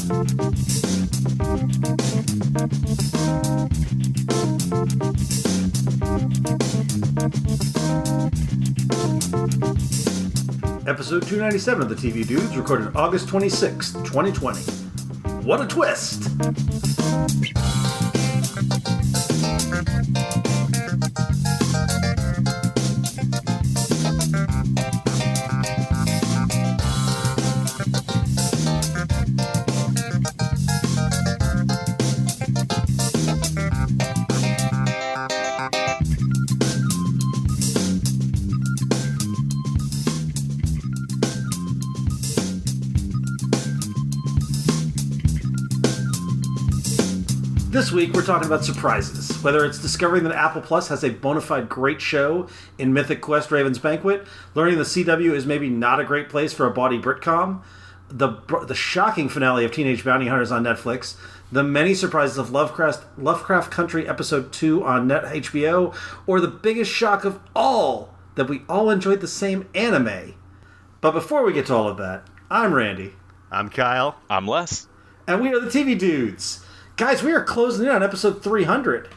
Episode 297 of the TV Dudes, recorded August 26th, 2020. What a twist! This week, we're talking about surprises. Whether it's discovering that Apple Plus has a bona fide great show in Mythic Quest Raven's Banquet, learning the CW is maybe not a great place for a bawdy Brit-com, the shocking finale of Teenage Bounty Hunters on Netflix, the many surprises of Lovecraft Country Episode 2 on HBO, or the biggest shock of all, that we all enjoyed the same anime. But before we get to all of that, I'm Randy. I'm Kyle. I'm Les. And we are the TV Dudes. Guys, we are closing in on episode 300.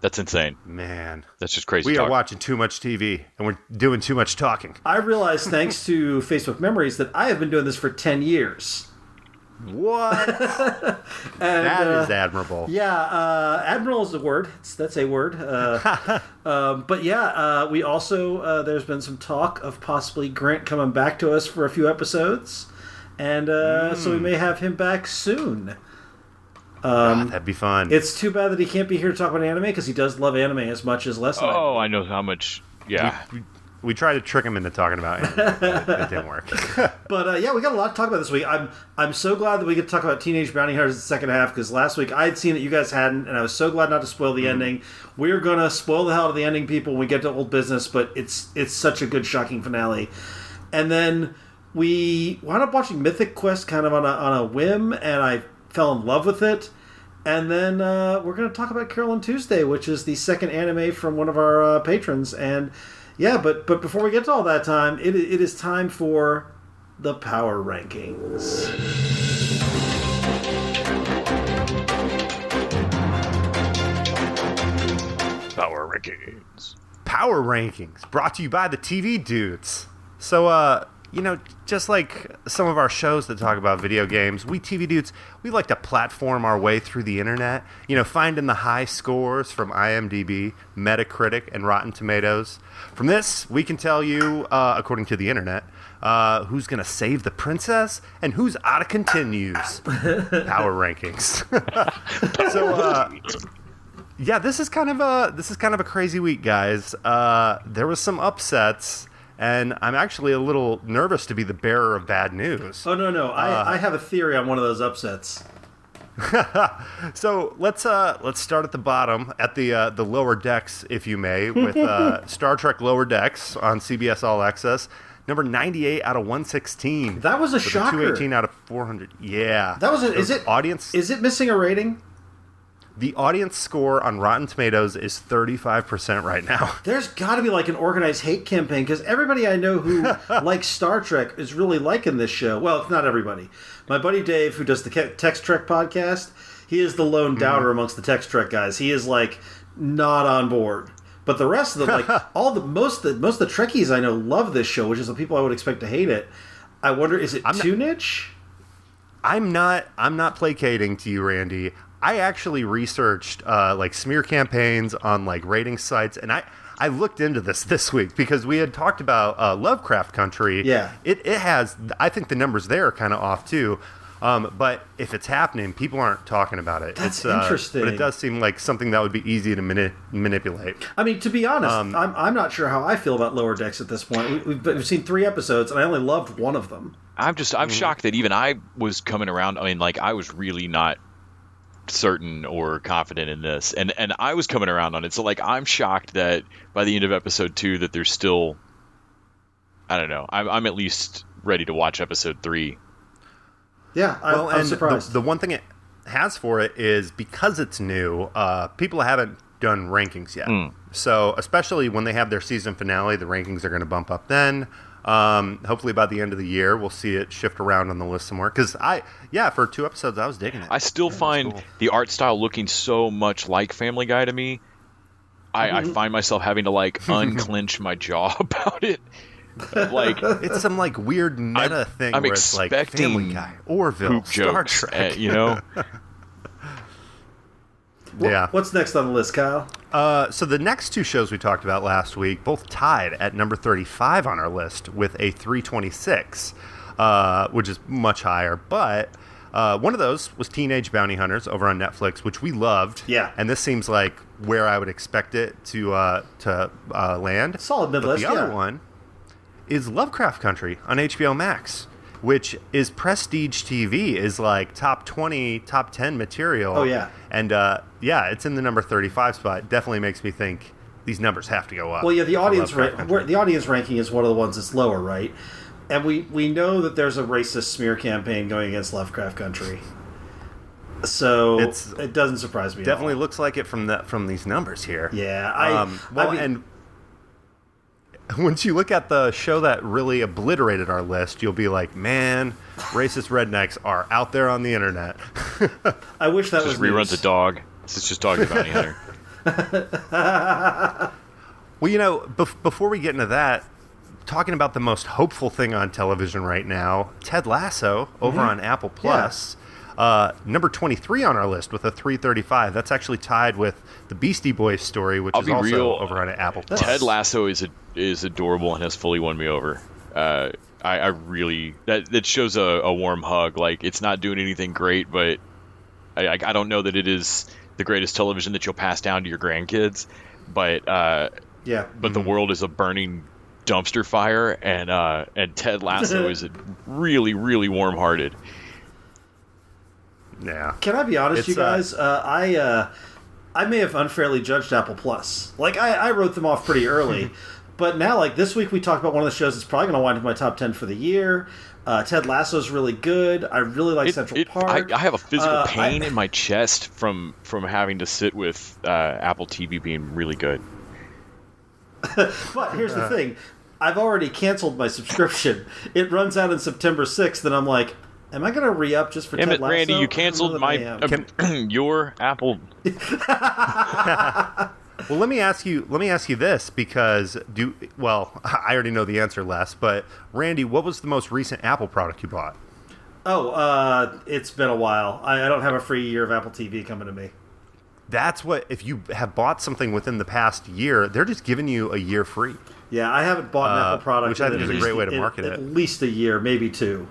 That's insane. Man. That's just crazy. We are watching too much TV, and we're doing too much talking. I realized, thanks to Facebook Memories, that I have been doing this for 10 years. What? That is admirable. Yeah, admiral is a word. That's a word. But yeah, we also, there's been some talk of possibly Grant coming back to us for a few episodes. And so we may have him back soon. That'd be fun. It's too bad that he can't be here to talk about anime, because he does love anime as much as Les. Oh, I know how much. Yeah. We tried to trick him into talking about anime, but it didn't work. But yeah, we got a lot to talk about this week. I'm so glad that we get to talk about Teenage Bounty Hunters in the second half, because last week I had seen it, you guys hadn't, and I was so glad not to spoil the ending. We're going to spoil the hell out of the ending, people, when we get to Old Business, but it's such a good, shocking finale. And then we wound up watching Mythic Quest kind of on a whim, and I fell in love with it. And then we're going to talk about Carole on Tuesday, which is the second anime from one of our patrons. And yeah, but before we get to all that time, it is time for the Power Rankings. Power Rankings. Power Rankings, brought to you by the TV Dudes. So, just like some of our shows that talk about video games, we TV Dudes, we like to platform our way through the internet, finding the high scores from IMDb, Metacritic, and Rotten Tomatoes. From this, we can tell you, according to the internet, who's going to save the princess and who's out of continues. Power Rankings. So, yeah, this is kind of a crazy week, guys. There was some upsets. And I'm actually a little nervous to be the bearer of bad news. Oh, no. I have a theory on one of those upsets. So let's start at the bottom, at the lower decks, if you may, with Star Trek Lower Decks on CBS All Access. Number 98 out of 116. That was a shocker. 218 out of 400. Yeah. That was Is it missing a rating? The audience score on Rotten Tomatoes is 35% right now. There's got to be like an organized hate campaign, because everybody I know who likes Star Trek is really liking this show. Well, not everybody. My buddy Dave, who does the Text Trek podcast, he is the lone doubter amongst the Text Trek guys. He is like not on board. But the rest of them, like most of the Trekkies I know love this show, which is the people I would expect to hate it. I wonder, is it too niche? I'm not placating to you, Randy. I actually researched smear campaigns on rating sites, and I looked into this week because we had talked about Lovecraft Country. Yeah, it has. I think the numbers there are kind of off too. But if it's happening, people aren't talking about it. That's interesting. But it does seem like something that would be easy to manipulate. I mean, to be honest, I'm not sure how I feel about Lower Decks at this point. We've seen 3 episodes, and I only loved one of them. I'm shocked that even I was coming around. I mean, I was really not certain or confident in this, and I was coming around on it. So I'm shocked that by the end of episode 2 that there's still, I don't know. I'm at least ready to watch episode 3. Yeah, I'm surprised. The one thing it has for it is because it's new, people haven't done rankings yet. So especially when they have their season finale, the rankings are going to bump up then. Hopefully by the end of the year, we'll see it shift around on the list some more. Because for 2 episodes, I was digging it. I still find the art style looking so much like Family Guy to me. I find myself having to like unclench my jaw about it. Like it's some like weird meta thing I'm where it's like Family Guy, Orville, Star Trek. You know. Yeah. What's next on the list, Kyle? So the next 2 shows we talked about last week, both tied at number 35 on our list with a 326, which is much higher. But one of those was Teenage Bounty Hunters over on Netflix, which we loved. Yeah. And this seems like where I would expect it to land. Solid mid-list, But the other one is Lovecraft Country on HBO Max, which is prestige TV, is like top 20, top 10 material. Oh, yeah. And, it's in the number 35 spot. Definitely makes me think these numbers have to go up. Well, yeah, the audience ranking is one of the ones that's lower, right? And we know that there's a racist smear campaign going against Lovecraft Country. So it doesn't surprise me definitely at all. looks like it from these numbers here. Yeah. And once you look at the show that really obliterated our list, you'll be like, man, racist rednecks are out there on the internet. I wish that was just reruns a dog. It's just Dog the Bounty Hunter. Well, before we get into that, talking about the most hopeful thing on television right now, Ted Lasso over on Apple Plus. Number 23 on our list with a 335. That's actually tied with the Beastie Boys story, which is also over on Apple Plus. Ted Lasso is adorable and has fully won me over. I really that shows a warm hug. Like, it's not doing anything great, but I don't know that it is the greatest television that you'll pass down to your grandkids. But the world is a burning dumpster fire, and Ted Lasso is really, really warm-hearted. Yeah. Can I be honest, you guys? I may have unfairly judged Apple Plus. Like, I wrote them off pretty early. But now, like, this week we talked about one of the shows that's probably going to wind up in my top 10 for the year. Ted Lasso's really good. I really like Central Park. I have a physical pain in my chest from having to sit with Apple TV being really good. But here's the thing. I've already canceled my subscription. It runs out on September 6th, and I'm like, am I going to re-up just for Ted Lasso? Randy, you canceled your Apple. Well, let me ask you this, because I already know the answer, Les, but Randy, what was the most recent Apple product you bought? It's been a while. I don't have a free year of Apple TV coming to me. That's what, if you have bought something within the past year, they're just giving you a year free. Yeah, I haven't bought an Apple product, which I think is a great way to market it. At least a year, maybe 2.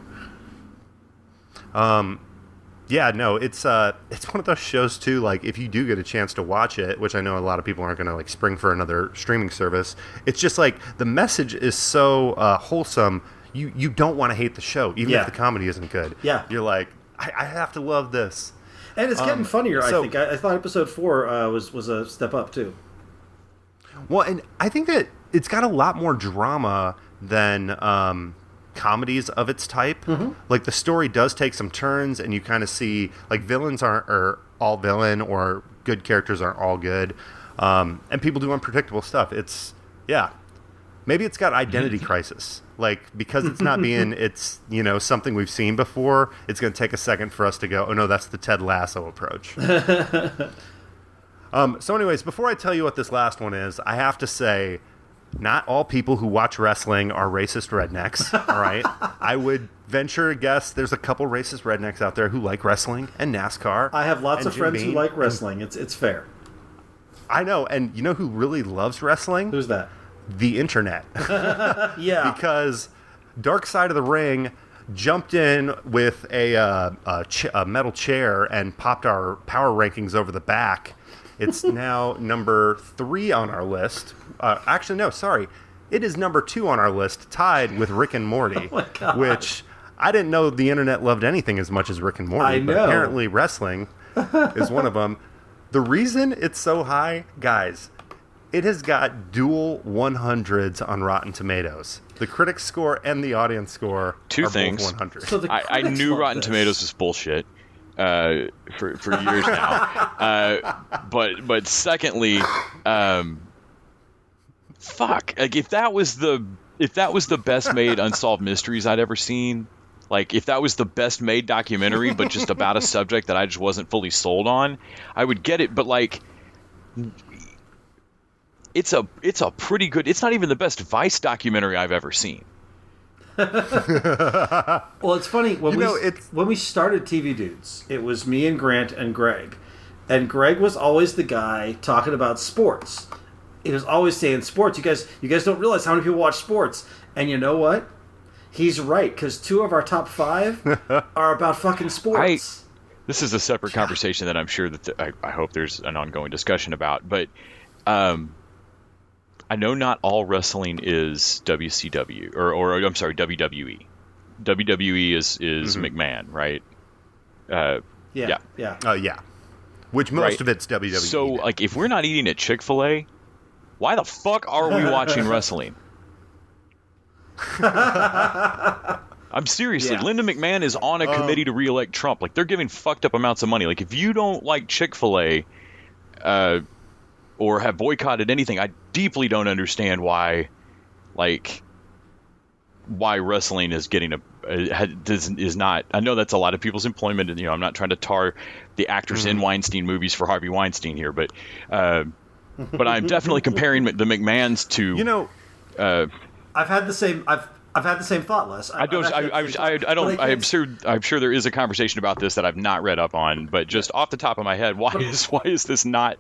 Yeah, no, it's one of those shows too. Like, if you do get a chance to watch it, which I know a lot of people aren't going to like spring for another streaming service, it's just like the message is so wholesome. You don't want to hate the show, even if the comedy isn't good. Yeah, you're like, I have to love this, and it's getting funnier. I think. I thought episode 4 was a step up too. Well, and I think that it's got a lot more drama than comedies of its type. Like, the story does take some turns, and you kind of see like villains are all villain, or good characters aren't all good, and people do unpredictable stuff. Maybe it's got identity crisis, like, because it's not being something we've seen before. It's going to take a second for us to go, oh no, that's the Ted Lasso approach. So anyways, before I tell you what this last one is, I have to say, not all people who watch wrestling are racist rednecks, all right? I would venture a guess there's a couple racist rednecks out there who like wrestling and NASCAR. I have lots of friends who like wrestling. It's fair. I know, and you know who really loves wrestling? Who's that? The internet. Yeah. Because Dark Side of the Ring jumped in with a metal chair and popped our power rankings over the back. It's now number 3 on our list. Actually, no, sorry. It is number 2 on our list, tied with Rick and Morty, which I didn't know the internet loved anything as much as Rick and Morty, but apparently wrestling is one of them. The reason it's so high, guys, it has got dual 100s on Rotten Tomatoes. The critic score and the audience score Two are things. both 100. So I knew Rotten Tomatoes was bullshit for years now. But secondly, fuck. Like, if that was if that was the best made Unsolved Mysteries I'd ever seen, like if that was the best made documentary, but just about a subject that I just wasn't fully sold on, I would get it. But like, it's a pretty good. It's not even the best Vice documentary I've ever seen. Well, it's funny when we started TV Dudes, it was me and Grant and Greg, and Greg was always the guy talking about sports. He was always saying sports. You guys don't realize how many people watch sports, and you know what? He's right, because 2 of our top 5 are about fucking sports. This is a separate conversation that I'm sure that I hope there's an ongoing discussion about, but I know not all wrestling is WCW or I'm sorry, WWE. WWE is McMahon, right? Yeah. Yeah. Which most of it's WWE. So, like, if we're not eating at Chick-fil-A, why the fuck are we watching wrestling? I'm seriously, Linda McMahon is on a committee to re-elect Trump. Like, they're giving fucked up amounts of money. Like, if you don't like Chick-fil-A, or have boycotted anything, I deeply don't understand why wrestling is getting is not. I know that's a lot of people's employment, and I'm not trying to tar the actors in Weinstein movies for Harvey Weinstein here, but I'm definitely comparing the McMahons to. I've had the same. I've had the same thought, Les. I'm sure there is a conversation about this that I've not read up on, but just off the top of my head, why is this not?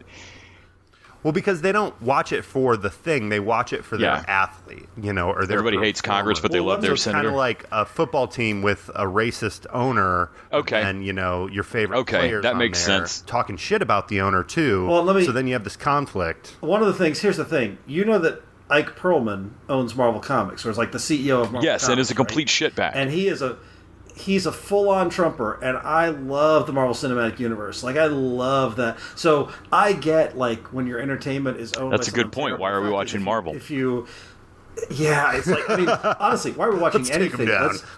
Well, because they don't watch it for the thing; they watch it for their athlete, or their. Everybody hates Congress, but they love their senator. It's kind of like a football team with a racist owner, and your favorite players. That makes sense. Talking shit about the owner too. Well, so then you have this conflict. One of the things. Here's the thing. You know that Ike Perlman owns Marvel Comics, or is like the CEO of Marvel Comics. Yes, and is a complete shitbag. And he's a full-on Trumper, and I love the Marvel Cinematic Universe. Like, I love that. So I get, like, when your entertainment is owned That's a good point. Why are we watching Marvel? It's like, I mean, honestly, why are we watching anything?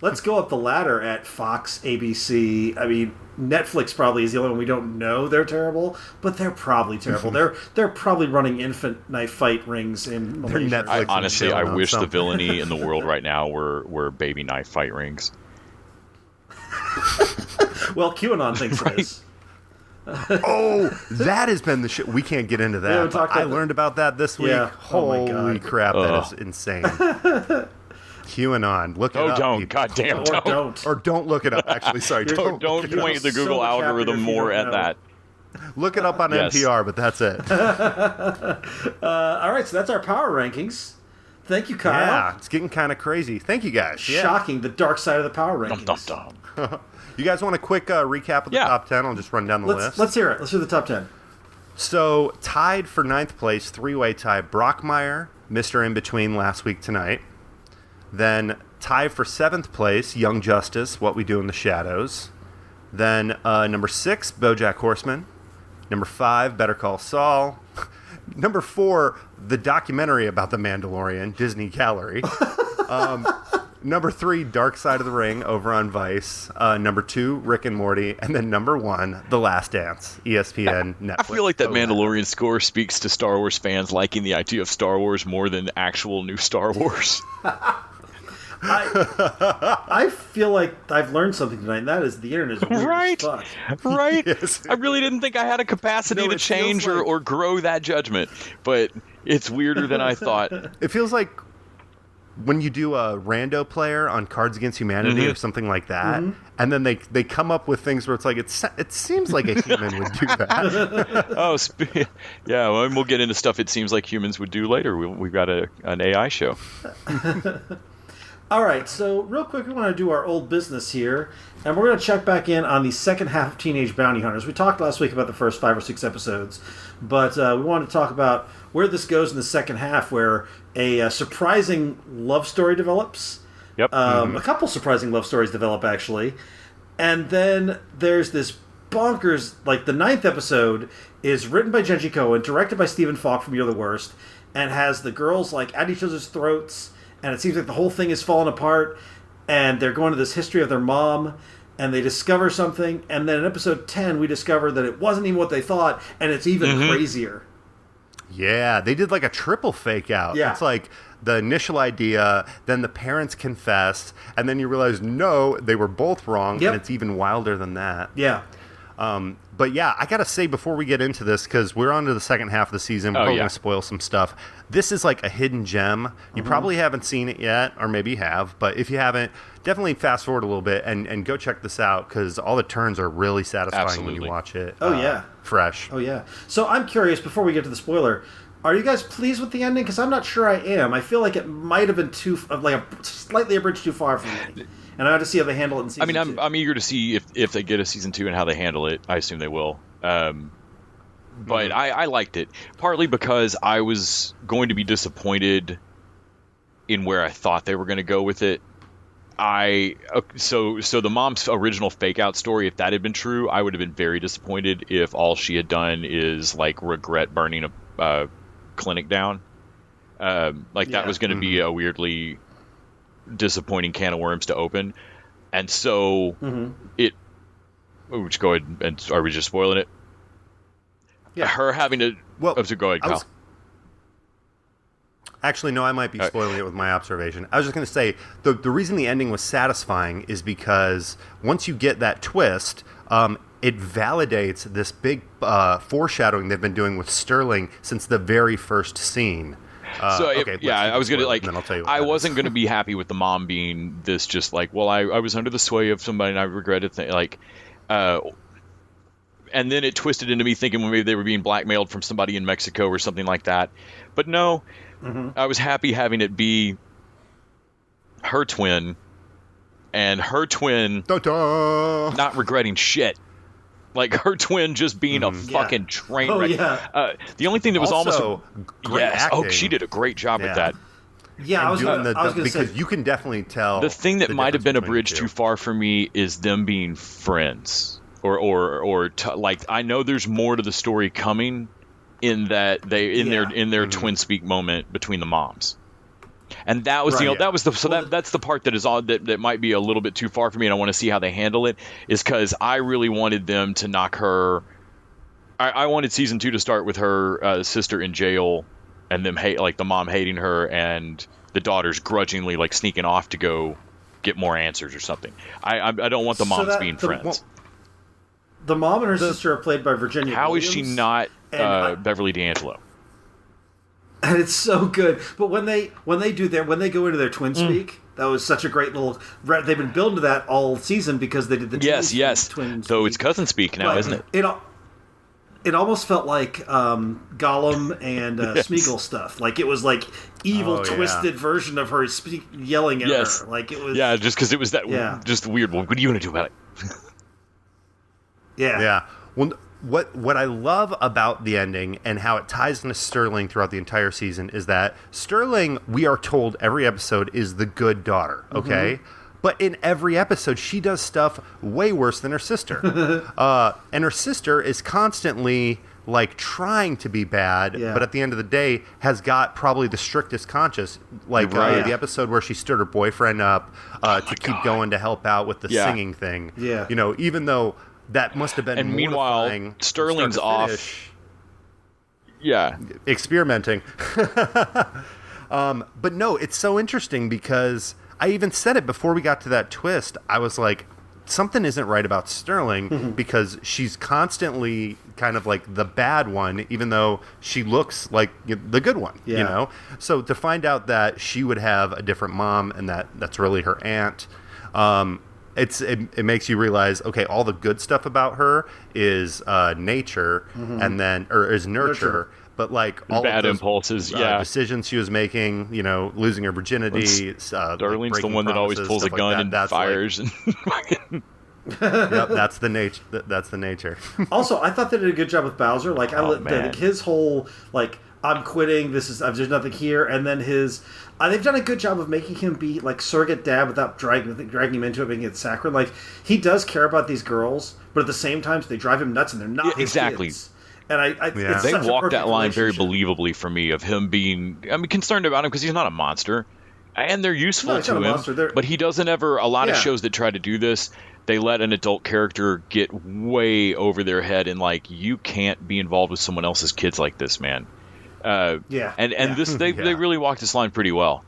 Let's go up the ladder at Fox, ABC. I mean, Netflix probably is the only one we don't know they're terrible, but they're probably terrible. They're probably running infant knife fight rings in Malaysia. I wish the villainy in the world right now were baby knife fight rings. Well, QAnon thinks it is. That has been the shit. We can't get into that. I learned about that this week. Yeah. Holy crap, that is insane. QAnon. Look it up. Don't. Goddamn, don't. Or don't look it up, actually. Sorry. Don't point the Google algorithm more at that. Look it up on NPR, but that's it. All right, so that's our power rankings. Thank you, Kyle. Yeah, it's getting kind of crazy. Thank you, guys. Shocking, the dark side of the power rankings. You guys want a quick recap of the top 10? I'll just run down the list. Let's hear it. Let's hear the top 10. So, tied for 9th place, 3-way tie, Brockmire, Mr. In-Between last week tonight. Then, tied for 7th place, Young Justice, What We Do in the Shadows. Then, number 6, BoJack Horseman. Number 5, Better Call Saul. Number 4, the documentary about the Mandalorian, Disney Gallery. Number 3, Dark Side of the Ring over on Vice. Number 2, Rick and Morty. And then number 1, The Last Dance, ESPN, Netflix. I feel like that Mandalorian score speaks to Star Wars fans liking the idea of Star Wars more than actual new Star Wars. I feel like I've learned something tonight, and that is the internet is weird as fuck. Right? Yes. I really didn't think I had a capacity to change or grow that judgment, but it's weirder than I thought. It feels like when you do a rando player on Cards Against Humanity or something like that, and then they come up with things where it's like, it seems like a human would do that. Yeah, well, and we'll get into stuff it seems like humans would do later. We've got an AI show. All right, so real quick, we want to do our old business here, and we're going to check back in on the second half of Teenage Bounty Hunters. We talked last week about the first 5 or 6 episodes, but we wanted to talk about where this goes in the second half, where a surprising love story develops. Yep. A couple surprising love stories develop, actually. And then there's this bonkers, like the 9th episode is written by Genji Cohen, directed by Stephen Falk from You're the Worst, and has the girls like at each other's throats, and it seems like the whole thing is falling apart, and they're going to this history of their mom, and they discover something, and then in episode 10 we discover that it wasn't even what they thought, and it's even crazier. Yeah, they did like a triple fake out. Yeah. It's like the initial idea, then the parents confessed, and then you realize, no, they were both wrong, Yep. and it's even wilder than that. Yeah. But yeah, I gotta say before we get into this, because we're on to the second half of the season, we're gonna spoil some stuff. This is like a hidden gem. You probably haven't seen it yet, or maybe you have, but if you haven't, definitely fast forward a little bit and go check this out, because all the turns are really satisfying when you watch it. Fresh. Oh yeah. So I'm curious, before we get to the spoiler, are you guys pleased with the ending? Because I'm not sure I am. I feel like it might have been slightly a bridge too far for me. And I have to see how they handle it in season 2. I'm eager to see if they get a season 2 and how they handle it. I assume they will. But I liked it, partly because I was going to be disappointed in where I thought they were going to go with it. So the mom's original fake out story, if that had been true, I would have been very disappointed if all she had done is like regret burning a clinic down. That was going to be a weirdly disappointing can of worms to open, and so it. Which go ahead and are we just spoiling it? Yeah, her having to. Well, so go ahead, Kyle. Actually, no, I might be spoiling it with my observation. I was just going to say, the reason the ending was satisfying is because once you get that twist, it validates this big foreshadowing they've been doing with Sterling since the very first scene. I was gonna then I'll tell you I wasn't gonna be happy with the mom being this, just like, well, I was under the sway of somebody and I regretted and then it twisted into me thinking maybe they were being blackmailed from somebody in Mexico or something like that. But no, I was happy having it be her twin, and her twin not regretting shit. Like her twin just being a fucking train wreck. The only thing that was also great acting. She did a great job with that. Yeah, I was going to because say, you can definitely tell. The thing that might have been a bridge too far for me is them being friends, like, I know there's more to the story coming in that in their twin speak moment between the moms. And that was that's the part that is odd, that might be a little bit too far for me, and I want to see how they handle it, is because I really wanted them to knock her. I wanted season 2 to start with her sister in jail, and them the mom hating her, and the daughters grudgingly like sneaking off to go get more answers or something. I don't want the moms being friends. The mom and her sister are played by Virginia How Williams, is she not Beverly D'Angelo? And it's so good. But when they go into their twin speak, that was such a great little. They've been building to that all season because they did the twin speak. So it's cousin speak now, isn't it? It almost felt like Gollum and Smeagol stuff. Like it was like evil, twisted version of her yelling at her. Like it was. Yeah, just because it was that just weird. Well, what are you going to do about it? Yeah. Well, what I love about the ending and how it ties into Sterling throughout the entire season is that Sterling, we are told every episode, is the good daughter, okay? But in every episode, she does stuff way worse than her sister. And her sister is constantly, like, trying to be bad, but at the end of the day has got probably the strictest conscience. Like, the episode where she stood her boyfriend up to keep going to help out with the singing thing. Yeah. You know, even though that must have been and meanwhile, Sterling's off. Yeah. Experimenting. But no, it's so interesting because I even said it before we got to that twist. I was like, something isn't right about Sterling because she's constantly kind of like the bad one, even though she looks like the good one, you know? So to find out that she would have a different mom and that's really her aunt, it makes you realize, okay, all the good stuff about her is nature, and then is nurture. But like all bad of those, impulses, decisions she was making, you know, losing her virginity. Sterling's the one that always pulls a gun and fires. Yep, that's the nature. That's the nature. Also, I thought they did a good job with Bowser. Like, his whole like, I'm quitting. There's nothing here, and then his. They've done a good job of making him be like surrogate dad without dragging him into it, making it saccharine. Like, he does care about these girls, but at the same time, they drive him nuts, and they're not his kids. And they walked that line very believably for me of him being, concerned about him because he's not a monster, and they're useful to him. But he doesn't ever. A lot of shows that try to do this, they let an adult character get way over their head and like, you can't be involved with someone else's kids like this, man. And this they really walked this line pretty well.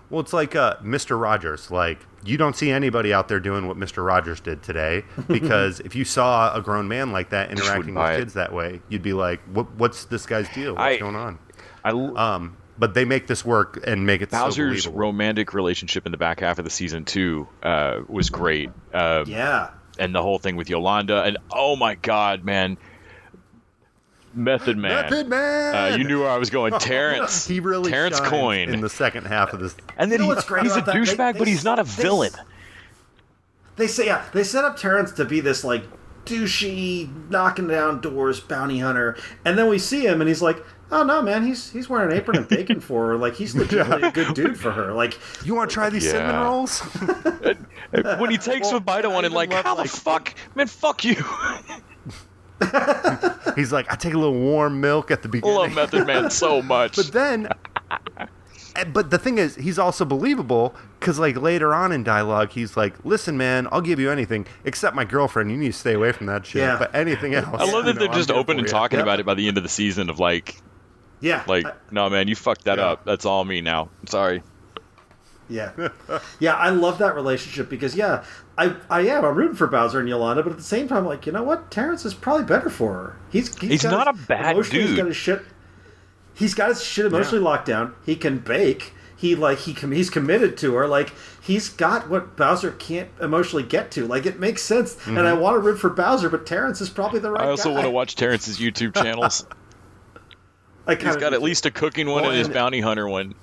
Well, it's like Mr. Rogers. Like, you don't see anybody out there doing what Mr. Rogers did today, because if you saw a grown man like that interacting with kids that way, you'd be like, "What's this guy's deal? What's going on?" But they make this work and make it Bowser's so believable. romantic relationship in the back half of the season 2 was great. And the whole thing with Yolanda, and oh my god, man, Method Man. You knew where I was going. Terrence. He really Terrence shines Coyne in the second half of this. And then he's a douchebag, but he's not a villain. They set up Terrence to be this like douchey, knocking down doors bounty hunter, and then we see him and he's like, oh no, man, he's wearing an apron and bacon for her. Like, he's legitimately a good dude for her. Like, you want to try these cinnamon rolls? When he takes a bite of one and like, how the fuck, man, fuck you. He's like, I take a little warm milk at the beginning. I love Method Man so much. But then, but the thing is, he's also believable, because like later on in dialogue, he's like, listen, man, I'll give you anything except my girlfriend. You need to stay away from that shit. Yeah. But anything else. I love that they're just open and talking about it by the end of the season of like, no, man, you fucked that up. That's all me now. I'm sorry. Yeah. I love that relationship because, I'm rooting for Bowser and Yolanda, but at the same time, like, you know what? Terrence is probably better for her. He's not a bad dude. He's got his shit emotionally locked down. He can bake. He's committed to her. Like, he's got what Bowser can't emotionally get to. Like, it makes sense. Mm-hmm. And I want to root for Bowser, but Terrence is probably the right guy. I also want to watch Terrence's YouTube channels. He's got at least a cooking one and his bounty hunter one.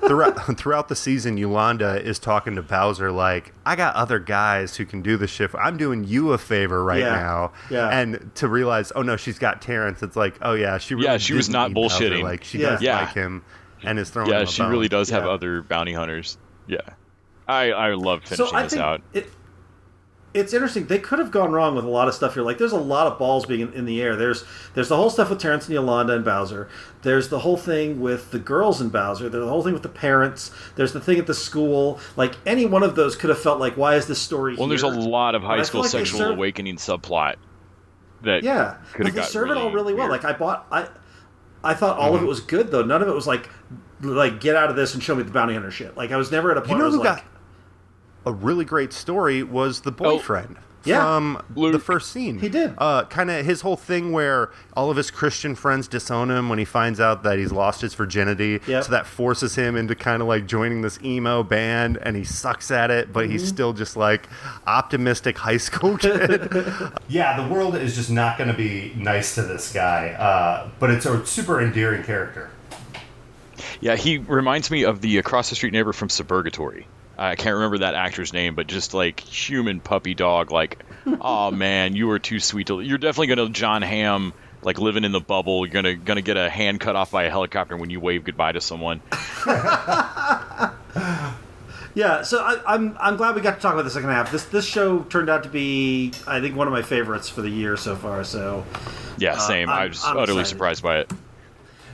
Throughout the season, Yolanda is talking to Bowser like, I got other guys who can do this shit. I'm doing you a favor right now. Yeah. And to realize, oh no, she's got Terrence. It's like, oh yeah, she was not bullshitting. Bowser. Like, she does like him and is throwing him a she bone. really does have other bounty hunters. Yeah. I love finishing this out. It's interesting. They could have gone wrong with a lot of stuff here. Like, there's a lot of balls being in the air. There's the whole stuff with Terrence and Yolanda and Bowser. There's the whole thing with the girls and Bowser. There's the whole thing with the parents. There's the thing at the school. Like, any one of those could have felt like, why is this story here? There's a lot of high school sexual awakening subplot that could have got serve it all really well. Like, I thought all of it was good, though. None of it was like get out of this and show me the bounty hunter shit. Like, I was never at a point where I was like... A really great story was the boyfriend from the first scene. He did. Kind of his whole thing where all of his Christian friends disown him when he finds out that he's lost his virginity. Yep. So that forces him into kind of like joining this emo band, and he sucks at it, but he's still just like optimistic high school kid. Yeah, the world is just not going to be nice to this guy, but it's a super endearing character. Yeah, he reminds me of the across the street neighbor from Suburgatory. I can't remember that actor's name, but just like human puppy dog, like, oh man, you are too sweet to. You're definitely gonna John Hamm, like living in the bubble. You're gonna get a hand cut off by a helicopter when you wave goodbye to someone. Yeah, so I'm glad we got to talk about the second half. This show turned out to be, I think, one of my favorites for the year so far. So yeah, same. I was utterly surprised by it.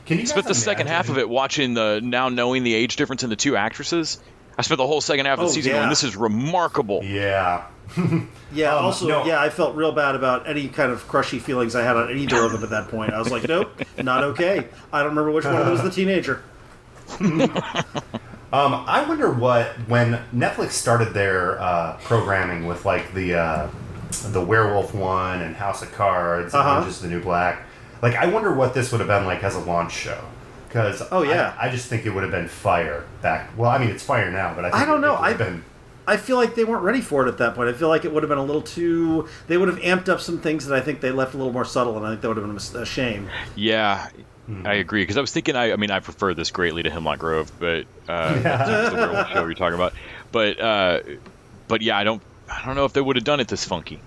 Can you spent the second half of it watching knowing the age difference in the two actresses. I spent the whole second half of the season going, this is remarkable. Yeah. I felt real bad about any kind of crushy feelings I had on either of them at that point. I was like, nope, not okay. I don't remember which one of them was the teenager. I wonder when Netflix started their programming with like the Werewolf one and House of Cards and Orange is the New Black. Like, I wonder what this would have been like as a launch show. Because I just think it would have been fire back. Well, I mean, it's fire now, but I don't know. I feel like they weren't ready for it at that point. I feel like it would have been a little too. They would have amped up some things that I think they left a little more subtle, and I think that would have been a shame. Yeah, I agree. Because I was thinking, I prefer this greatly to Hemlock Grove, but it's the werewolf show you're talking about. But yeah, I don't know if they would have done it this funky.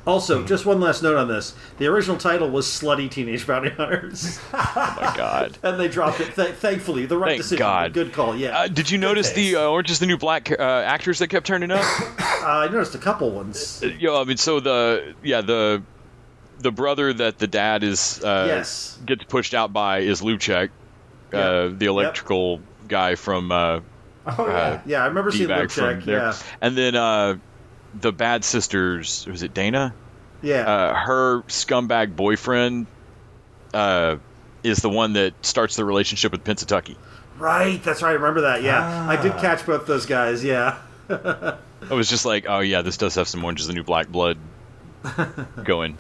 Also, just one last note on this. The original title was Slutty Teenage Bounty Hunters. Oh, my God. And they dropped it. Thankfully. The right decision. God. Good call, yeah. Did you notice the Orange is the New Black actors that kept turning up? I noticed a couple ones. So the brother that the dad is gets pushed out by is Luchek, the electrical guy from... I remember seeing Luchek, yeah. And then... the bad sisters, was it Dana? Yeah. Her scumbag boyfriend is the one that starts the relationship with Pennsatucky. Right, that's right. I remember that. Yeah, I did catch both those guys. Yeah. I was just like, oh yeah, this does have some Orange is the New Black blood going.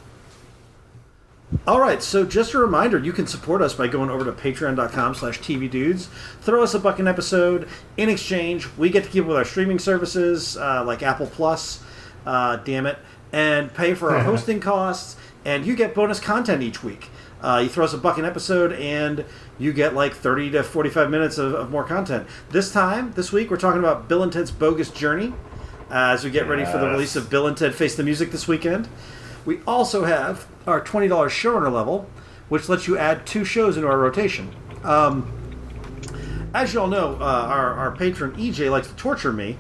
All right, so just a reminder, you can support us by going over to patreon.com/tvdudes. Throw us $1 an episode. In exchange, we get to keep with our streaming services like Apple Plus, damn it, and pay for our hosting costs, and you get bonus content each week. You throw us $1 an episode, and you get like 30 to 45 minutes of more content. This week, we're talking about Bill and Ted's Bogus Journey, as we get ready for the release of Bill and Ted Face the Music this weekend. We also have our $20 showrunner level, which lets you add 2 shows into our rotation. As you all know, our patron EJ likes to torture me.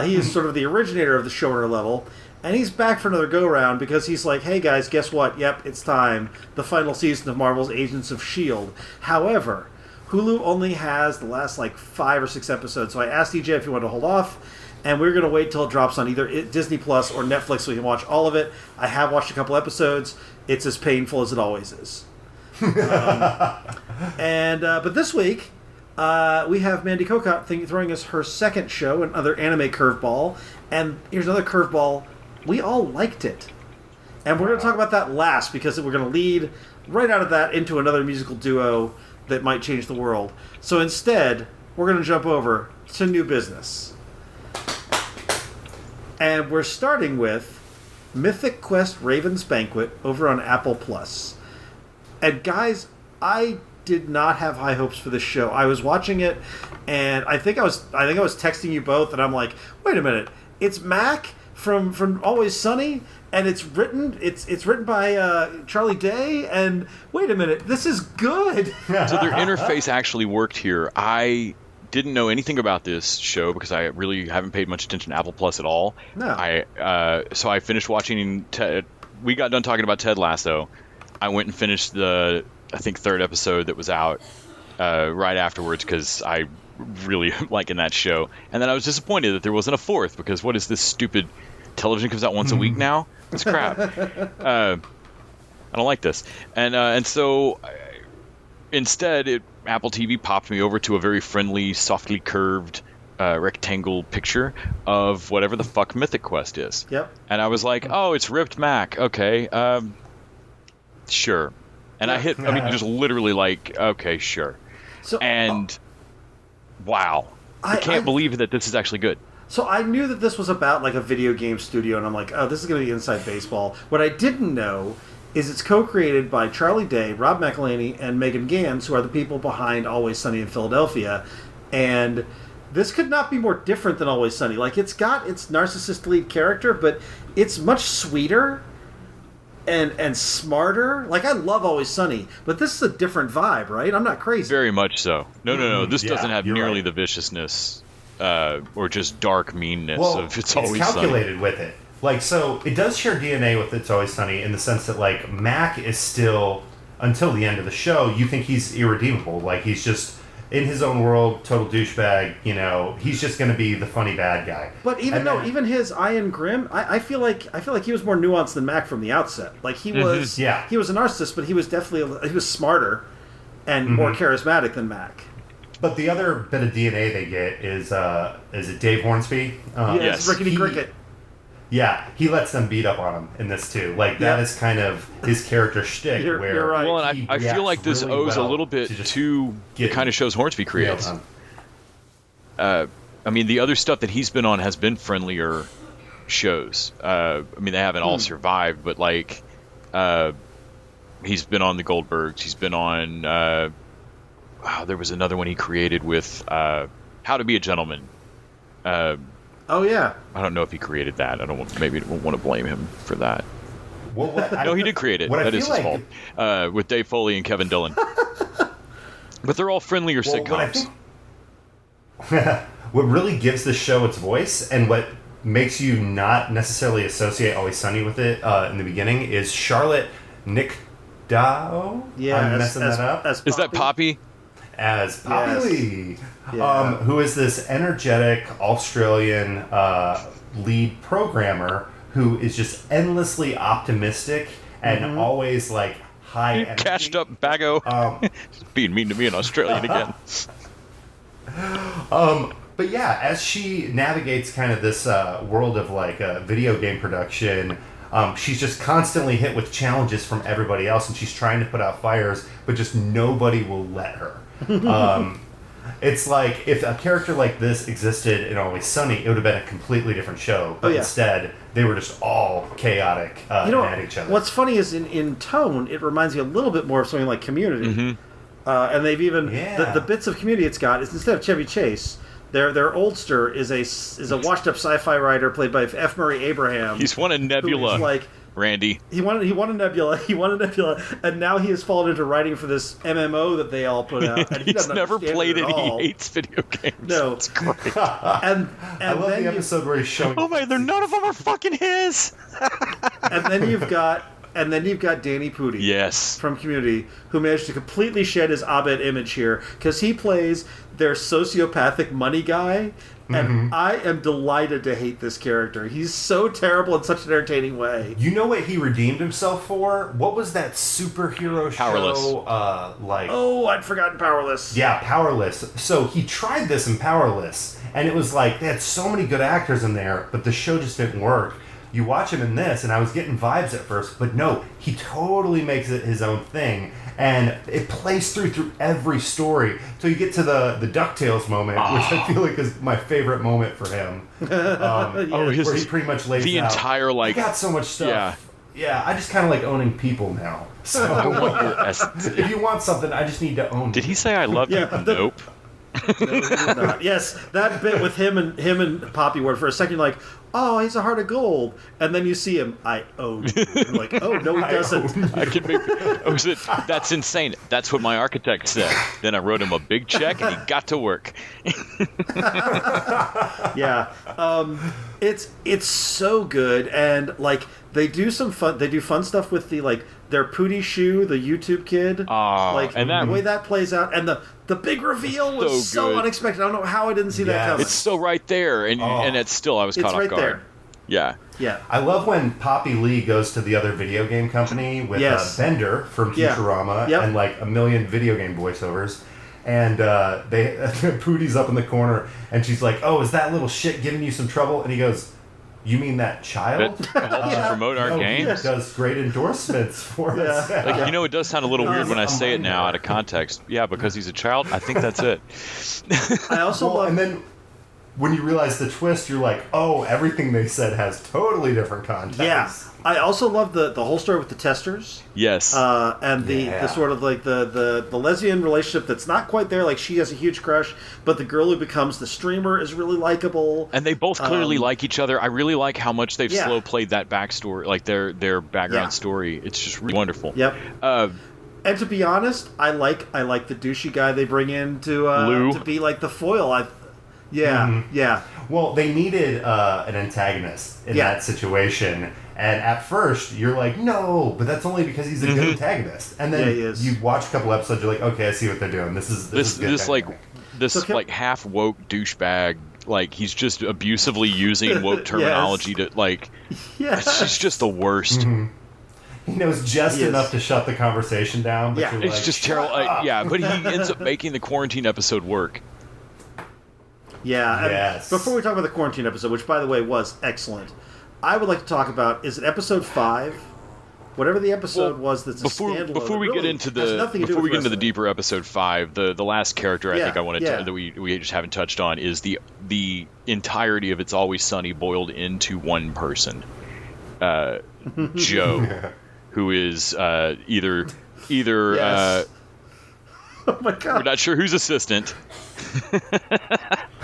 He is sort of the originator of the showrunner level, and he's back for another go-round because he's like, hey guys, guess what? Yep, it's time. The final season of Marvel's Agents of S.H.I.E.L.D. However, Hulu only has the last 5 or 6 episodes, so I asked EJ if he wanted to hold off, and we're going to wait till it drops on either Disney Plus or Netflix so we can watch all of it. I have watched a couple episodes. It's as painful as it always is. But this week, we have Mandy Kokot throwing us her second show, another anime curveball. And here's another curveball. We all liked it. And we're going to talk about that last because we're going to lead right out of that into another musical duo that might change the world. So instead, we're going to jump over to new business. And we're starting with Mythic Quest Raven's Banquet over on Apple Plus. And guys, I did not have high hopes for this show. I was watching it, and I think I was texting you both, and I'm like, wait a minute, it's Mac from Always Sunny, and it's written by Charlie Day, and wait a minute, this is good. So their interface actually worked here. I didn't know anything about this show because I really haven't paid much attention to Apple Plus at all. No. So I finished watching Ted. We got done talking about Ted Lasso. I went and finished the, I think, 3rd episode that was out right afterwards because I really am liking that show. And then I was disappointed that there wasn't a 4th because what is this stupid television comes out once a week now? It's crap. I don't like this. And so instead, Apple TV popped me over to a very friendly, softly curved rectangle picture of whatever the fuck Mythic Quest is. Yep. And I was like, oh, it's ripped Mac. Okay. Sure. And I just literally like, okay, sure. So, wow. I can't believe that this is actually good. So I knew that this was about a video game studio, and I'm like, oh, this is going to be inside baseball. What I didn't know is it's co-created by Charlie Day, Rob McElhenney, and Megan Gans, who are the people behind Always Sunny in Philadelphia. And this could not be more different than Always Sunny. It's got its narcissist lead character, but it's much sweeter and smarter. I love Always Sunny, but this is a different vibe, right? I'm not crazy. Very much so. No. This doesn't have nearly the viciousness or just dark meanness of It's Always Sunny. It's calculated with it. So it does share DNA with It's Always Sunny in the sense that, Mac is still, until the end of the show, you think he's irredeemable. He's just in his own world, total douchebag, he's just going to be the funny bad guy. But even his Ian Grimm, I feel like he was more nuanced than Mac from the outset. He was he was a narcissist, but he was definitely he was smarter and more charismatic than Mac. But the other bit of DNA they get is it Dave Hornsby? Yes, Rickety Cricket. Yeah, he lets them beat up on him in this too. That is kind of his character shtick. You're right. Well, and I feel like this really owes a little bit to the kind of shows Hornsby creates. The other stuff that he's been on has been friendlier shows. They haven't all survived, but he's been on the Goldbergs. He's been on. There was another one he created with How to Be a Gentleman. Oh yeah. I don't know if he created that. I don't want to blame him for that. Well, no, he did create it. That is his fault. With Dave Foley and Kevin Dillon. But they're all friendlier sitcoms. What really gives the show its voice and what makes you not necessarily associate Always Sunny with it in the beginning is Charlotte Nickdao. Yeah, I'm messing that up. Is that Poppy? As Poppy Lee, who is this energetic Australian lead programmer who is just endlessly optimistic and always high energy. Cashed up Bago. Being mean to me in Australian again. But yeah, as she navigates kind of this world of like video game production, she's just constantly hit with challenges from everybody else, and she's trying to put out fires, but just nobody will let her. It's like if a character like this existed in Always Sunny, it would have been a completely different show. But instead, they were just all chaotic and at each other. What's funny is in tone, it reminds me a little bit more of something like Community. And they've even the bits of Community it's got is instead of Chevy Chase, their oldster is a washed up sci-fi writer played by F. Murray Abraham. He's won a Nebula. Like Randy. He won a Nebula, and now he has fallen into writing for this MMO that they all put out. And he's never played it. He hates video games. No, it's great. and I love the episode where he's showing. Oh my! None of them are fucking his. And then you've got Danny Pudi, yes, from Community, who managed to completely shed his Abed image here because he plays their sociopathic money guy. And I am delighted to hate this character. He's so terrible in such an entertaining way. You know what he redeemed himself for? What was that superhero Powerless. show? Oh, I'd forgotten Powerless. Yeah, Powerless. So he tried this in Powerless, and it was like they had so many good actors in there, but the show just didn't work. You watch him in this, and I was getting vibes at first, but no, he totally makes it his own thing. And it plays through every story. So you get to the DuckTales moment, which I feel like is my favorite moment for him. Where he pretty much lays the out, entire, like... I got so much stuff. Yeah, I just kind of like owning people now. So I want your essence. If you want something, I just need to own Did you. he say I love you? Nope. No, he did not. Yes, that bit with him and Poppy where for a second you're like, oh, he's a heart of gold, and then you see him, I own you. You're like, oh no, he doesn't. I can make. That's insane. That's what my architect said. Then I wrote him a big check, and he got to work. Yeah, it's so good, and like they do fun stuff with the like their Pootie Shoe, the YouTube kid, like and the way that plays out, and the big reveal was so unexpected. I don't know how I didn't see that coming. It's still right there, and it's still I was caught off guard. There. Yeah. I love when Poppy Lee goes to the other video game company with Bender from Futurama and like a million video game voiceovers. And Pootie's up in the corner, and she's like, "Oh, is that little shit giving you some trouble?" And he goes, "You mean that child that helps promote our games? He does great endorsements for us." Like, you know, it does sound a little weird when I say it now out of context. Yeah, because he's a child. I think that's it. I also love. And then when you realize the twist, you're like, "Oh, everything they said has totally different context." Yeah. I also love the whole story with the testers. Yes. And the sort of like the lesbian relationship that's not quite there. Like she has a huge crush, but the girl who becomes the streamer is really likable. And they both clearly like each other. I really like how much they've slow played that backstory, like their background story. It's just really wonderful. Yep. And to be honest, I like the douchey guy they bring in to be like the foil. Yeah. Well, they needed an antagonist in that situation. And at first, you're like, no, but that's only because he's a good antagonist. And then you watch a couple episodes, you're like, okay, I see what they're doing. This is good. This half woke douchebag. Like he's just abusively using woke terminology to like. It's just the worst. He knows just enough to shut the conversation down. But it's like, just terrible. But he ends up making the quarantine episode work. Yeah. Yes. Before we talk about the quarantine episode, which by the way was excellent. I would like to talk about, is it episode 5? Whatever the episode was that's standalone. Before we get into the deeper episode 5, the last character I think I wanted to that we just haven't touched on is the entirety of It's Always Sunny boiled into one person. Joe, who is either oh my God. We're not sure whose assistant.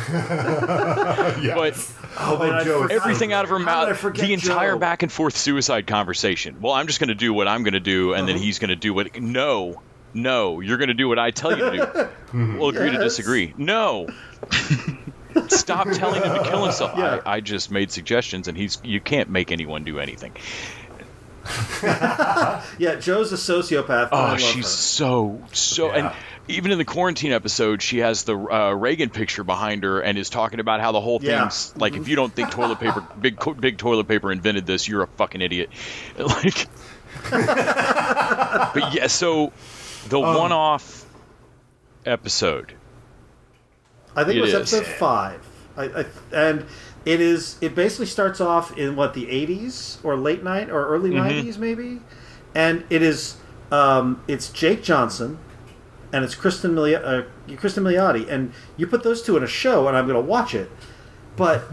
But everything out of her mouth, the entire back and forth suicide conversation. Well, I'm just going to do what I'm going to do, and then he's going to do what. No, you're going to do what I tell you to do. We'll agree to disagree. No. Stop telling him to kill himself. I just made suggestions, and you can't make anyone do anything. Joe's a sociopath. Oh, she's so and even in the quarantine episode, she has the Reagan picture behind her and is talking about how the whole thing's like, if you don't think toilet paper, big toilet paper invented this, you're a fucking idiot. Like, But yeah, so the one-off episode. I think it was episode 5. And it basically starts off in the 80s or late night or early 90s maybe, and it's Jake Johnson and it's Kristen Milioti, and you put those two in a show and I'm going to watch it, but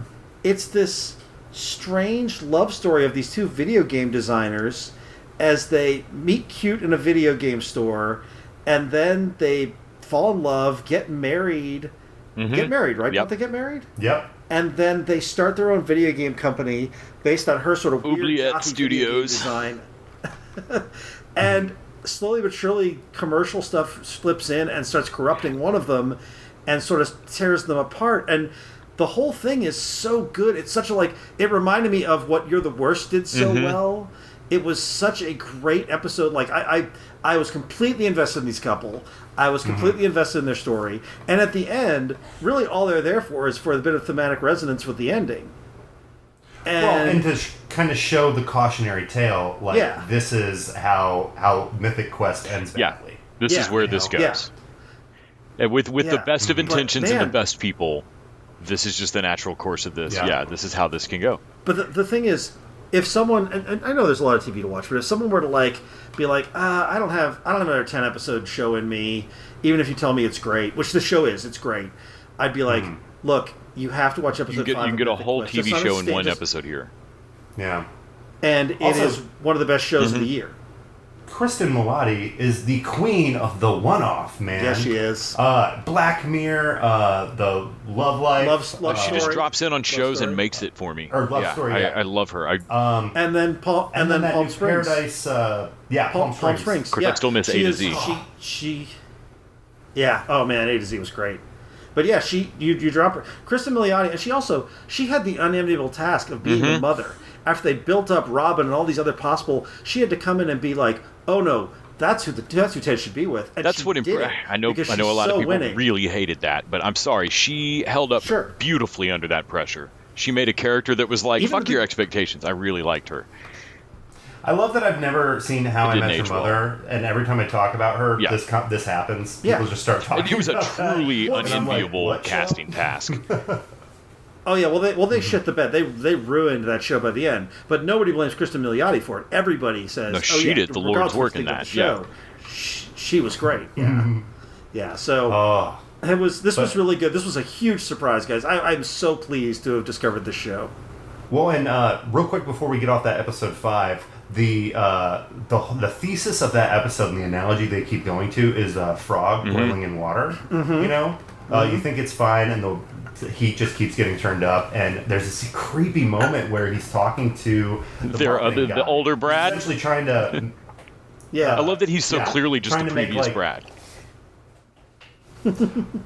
it's this strange love story of these two video game designers as they meet cute in a video game store, and then they fall in love, get married. Get married, right? Yep. Don't they get married? Yep. And then they start their own video game company based on her sort of weird Oubliette Studios design. And slowly but surely, commercial stuff slips in and starts corrupting one of them, and sort of tears them apart. And the whole thing is so good. It's such a it reminded me of what You're the Worst did so well. It was such a great episode. I was completely invested in these couple. I was completely invested in their story. And at the end, really all they're there for is for a bit of thematic resonance with the ending. And to kind of show the cautionary tale, this is how Mythic Quest ends badly. This is where this goes. And with the best of intentions and the best people, this is just the natural course of this. Yeah, this is how this can go. But the thing is, if someone, and I know there's a lot of TV to watch, but if someone were to be I don't have another 10 episode show in me, even if you tell me it's great, which the show is, it's great, I'd be like, look, you have to watch episode 5. You can get a whole TV show in one episode here. Yeah. And it is one of the best shows of the year. Kristen Milioti is the queen of the one-off, man. Yeah, she is. Black Mirror, the Love Life. Love she Story. just drops in on shows and makes it for me. Or Love Story, I love her. And then Palm Springs. Paradise, Palm Springs. Of course, I still miss A to Z. Yeah. Oh man, A to Z was great. But yeah, you drop her. Kristen Milioti, and she had the unenviable task of being a mother. After they built up Robin and all these other possible, she had to come in and be like, oh no, that's who Ted should be with. And that's what I know a lot of people really hated that, but I'm sorry, she held up beautifully under that pressure. She made a character that was like, fuck your expectations. I really liked her. I love that I've never seen How I Met Your Mother, and every time I talk about her, this happens. People just start talking. It was a truly that. unenviable casting task. Oh yeah, they shit the bed. They ruined that show by the end. But nobody blames Kristen Milioti for it. Everybody says, no, she did the Lord's work in that. Show, she was great. Yeah, yeah. So this was really good. This was a huge surprise, guys. I'm so pleased to have discovered this show. Well, and real quick before we get off that episode 5. The thesis of that episode and the analogy they keep going to is a frog boiling in water. You know, you think it's fine, and the heat just keeps getting turned up, and there's this creepy moment where he's talking to the older Brad, he's essentially trying to. I love that he's so clearly just the previous Brad.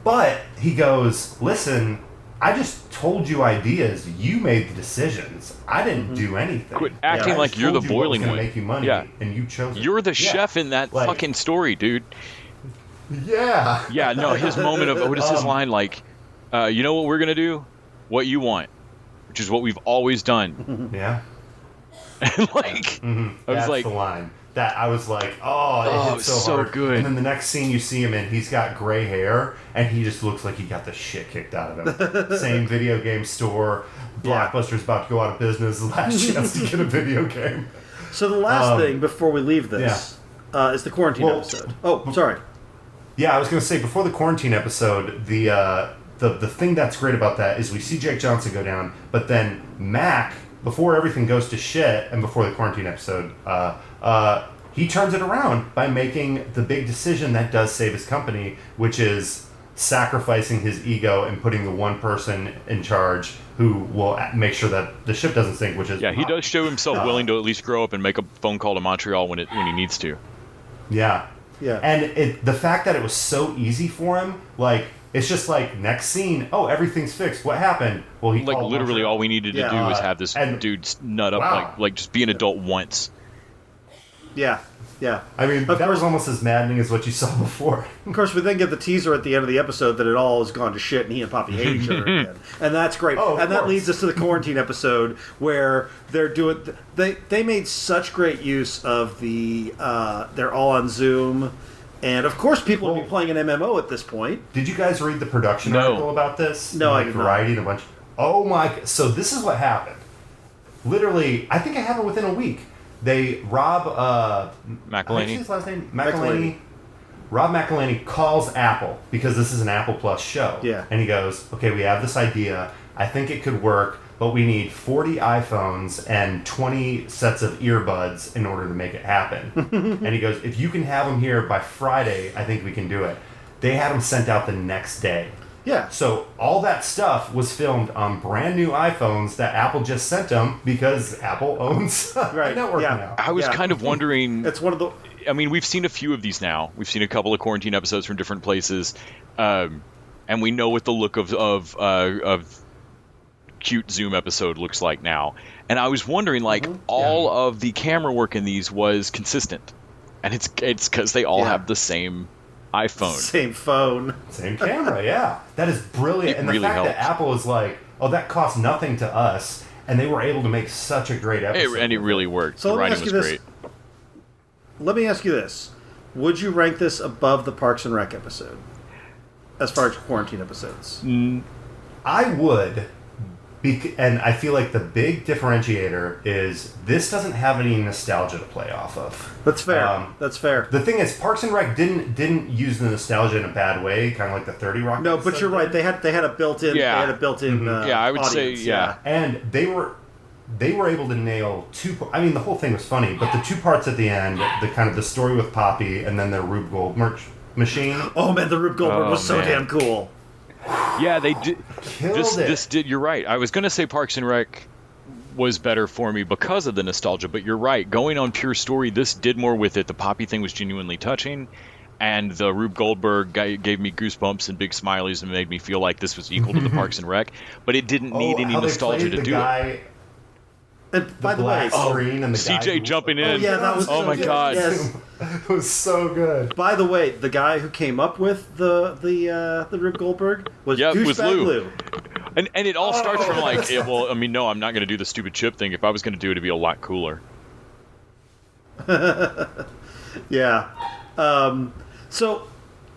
But he goes, "Listen, I just told you ideas. You made the decisions. I didn't do anything. Quit acting like you're the boiling one. Make you money, and you chose it. You're the chef in that fucking story, dude." Yeah. Yeah. No, his moment of what is his line like? You know what we're gonna do? What you want, which is what we've always done. Yeah. And I was like, the line. That I was like, it hit so hard. Good. And then the next scene you see him in, he's got gray hair, and he just looks like he got the shit kicked out of him. Same video game store. Blockbuster's about to go out of business. Last chance to get a video game. So the last thing before we leave this is the quarantine episode. Oh, sorry. Yeah, I was going to say, before the quarantine episode, the thing that's great about that is we see Jake Johnson go down, but then Mac, before everything goes to shit, and before the quarantine episode, he turns it around by making the big decision that does save his company, which is sacrificing his ego and putting the one person in charge who will make sure that the ship doesn't sink, which is... Yeah, he does show himself willing to at least grow up and make a phone call to Montreal when he needs to. Yeah. Yeah. And the fact that it was so easy for him, it's just next scene, everything's fixed. What happened? Well, he called literally Montreal. all we needed to do was have this dude nut up, just be an adult once. Yeah. Yeah. I mean, Of that course- was almost as maddening as what you saw before. Of course, we then get the teaser at the end of the episode that it all has gone to shit and he and Poppy hate each other again. And that's great. Oh, of and that course. leads us to the quarantine episode where they're doing... They made such great use of the... they're all on Zoom. And, of course, people will be playing an MMO at this point. Did you guys read the production No. article about this? No, I like did not. Variety and a bunch. Oh my! So this is what happened. Literally, I think it happened within a week. Rob McElhaney. his last name? McElhaney. Rob McElhaney calls Apple because this is an Apple Plus show. Yeah. And he goes, "Okay, we have this idea. I think it could work, but we need 40 iPhones and 20 sets of earbuds in order to make it happen." And he goes, "If you can have them here by Friday, I think we can do it." They had them sent out the next day. Yeah. So all that stuff was filmed on brand new iPhones that Apple just sent them because Apple owns Right, the network yeah. now. I was Yeah. kind of wondering. It's one of the... I mean, we've seen a few of these now. We've seen a couple of quarantine episodes from different places, and we know what the look of cute Zoom episode looks like now. And I was wondering, like, all of the camera work in these was consistent, and it's because they all Yeah. have the same iPhone. Same phone. Same camera, yeah. That is brilliant. It And the really fact that helps. Apple is like, oh, that costs nothing to us, and they were able to make such a great episode. And it really worked. So The let me writing ask was you this. great. Let me ask you this. Would you rank this above the Parks and Rec episode? As far as quarantine episodes? I would, and I feel like the big differentiator is this doesn't have any nostalgia to play off of. That's fair. That's fair. The thing is, Parks and Rec didn't use the nostalgia in a bad way, kind of like the 30 Rock. No, but episode you're right. did. They had a built-in. Yeah. They had a built-in. Yeah, I would say, audience, yeah. And they were able to nail I mean, the whole thing was funny, but the two parts at the end, the kind of the story with Poppy and then their Rube Goldberg machine. Oh man, the Rube Goldberg Oh, was so man. damn cool. Yeah, they did. Killed it. This did. You're right. I was going to say Parks and Rec was better for me because of the nostalgia, but you're right. Going on pure story, this did more with it. The Poppy thing was genuinely touching, and the Rube Goldberg guy gave me goosebumps and big smileys and made me feel like this was equal to the Parks and Rec. But it didn't need any how they nostalgia played to the do it. guy, And by the way, black screen and the guy CJ who- jumping in. Oh, yeah, that was Oh so my good. God. Yes. It was so good. By the way, the guy who came up with the Rube Goldberg was Yeah, it was Douchebag Lou. Lou. And it all starts from like, well, I mean, no, I'm not going to do the stupid chip thing. If I was going to do it, it'd be a lot cooler. Yeah. So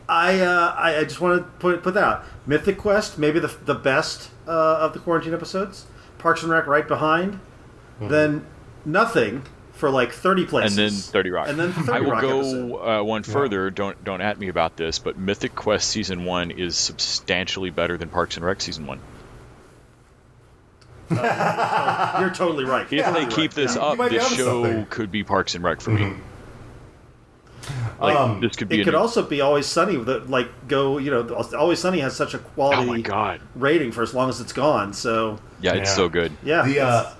I just want to put that out. Mythic Quest, maybe the best of the quarantine episodes. Parks and Rec right behind. Then Nothing for like 30 places. And then 30 Rock. And then 30 I will Rock go episode. one further. Don't at me about this, but Mythic Quest Season 1 is substantially better than Parks and Rec Season 1. You're totally right. If they keep this You up, might be this onto show something. could be Parks and Rec for me. This could be It a could new- also be Always Sunny. Always Sunny has such a quality Oh my God. rating for as long as it's gone. So Yeah, it's Yeah. so good. yeah,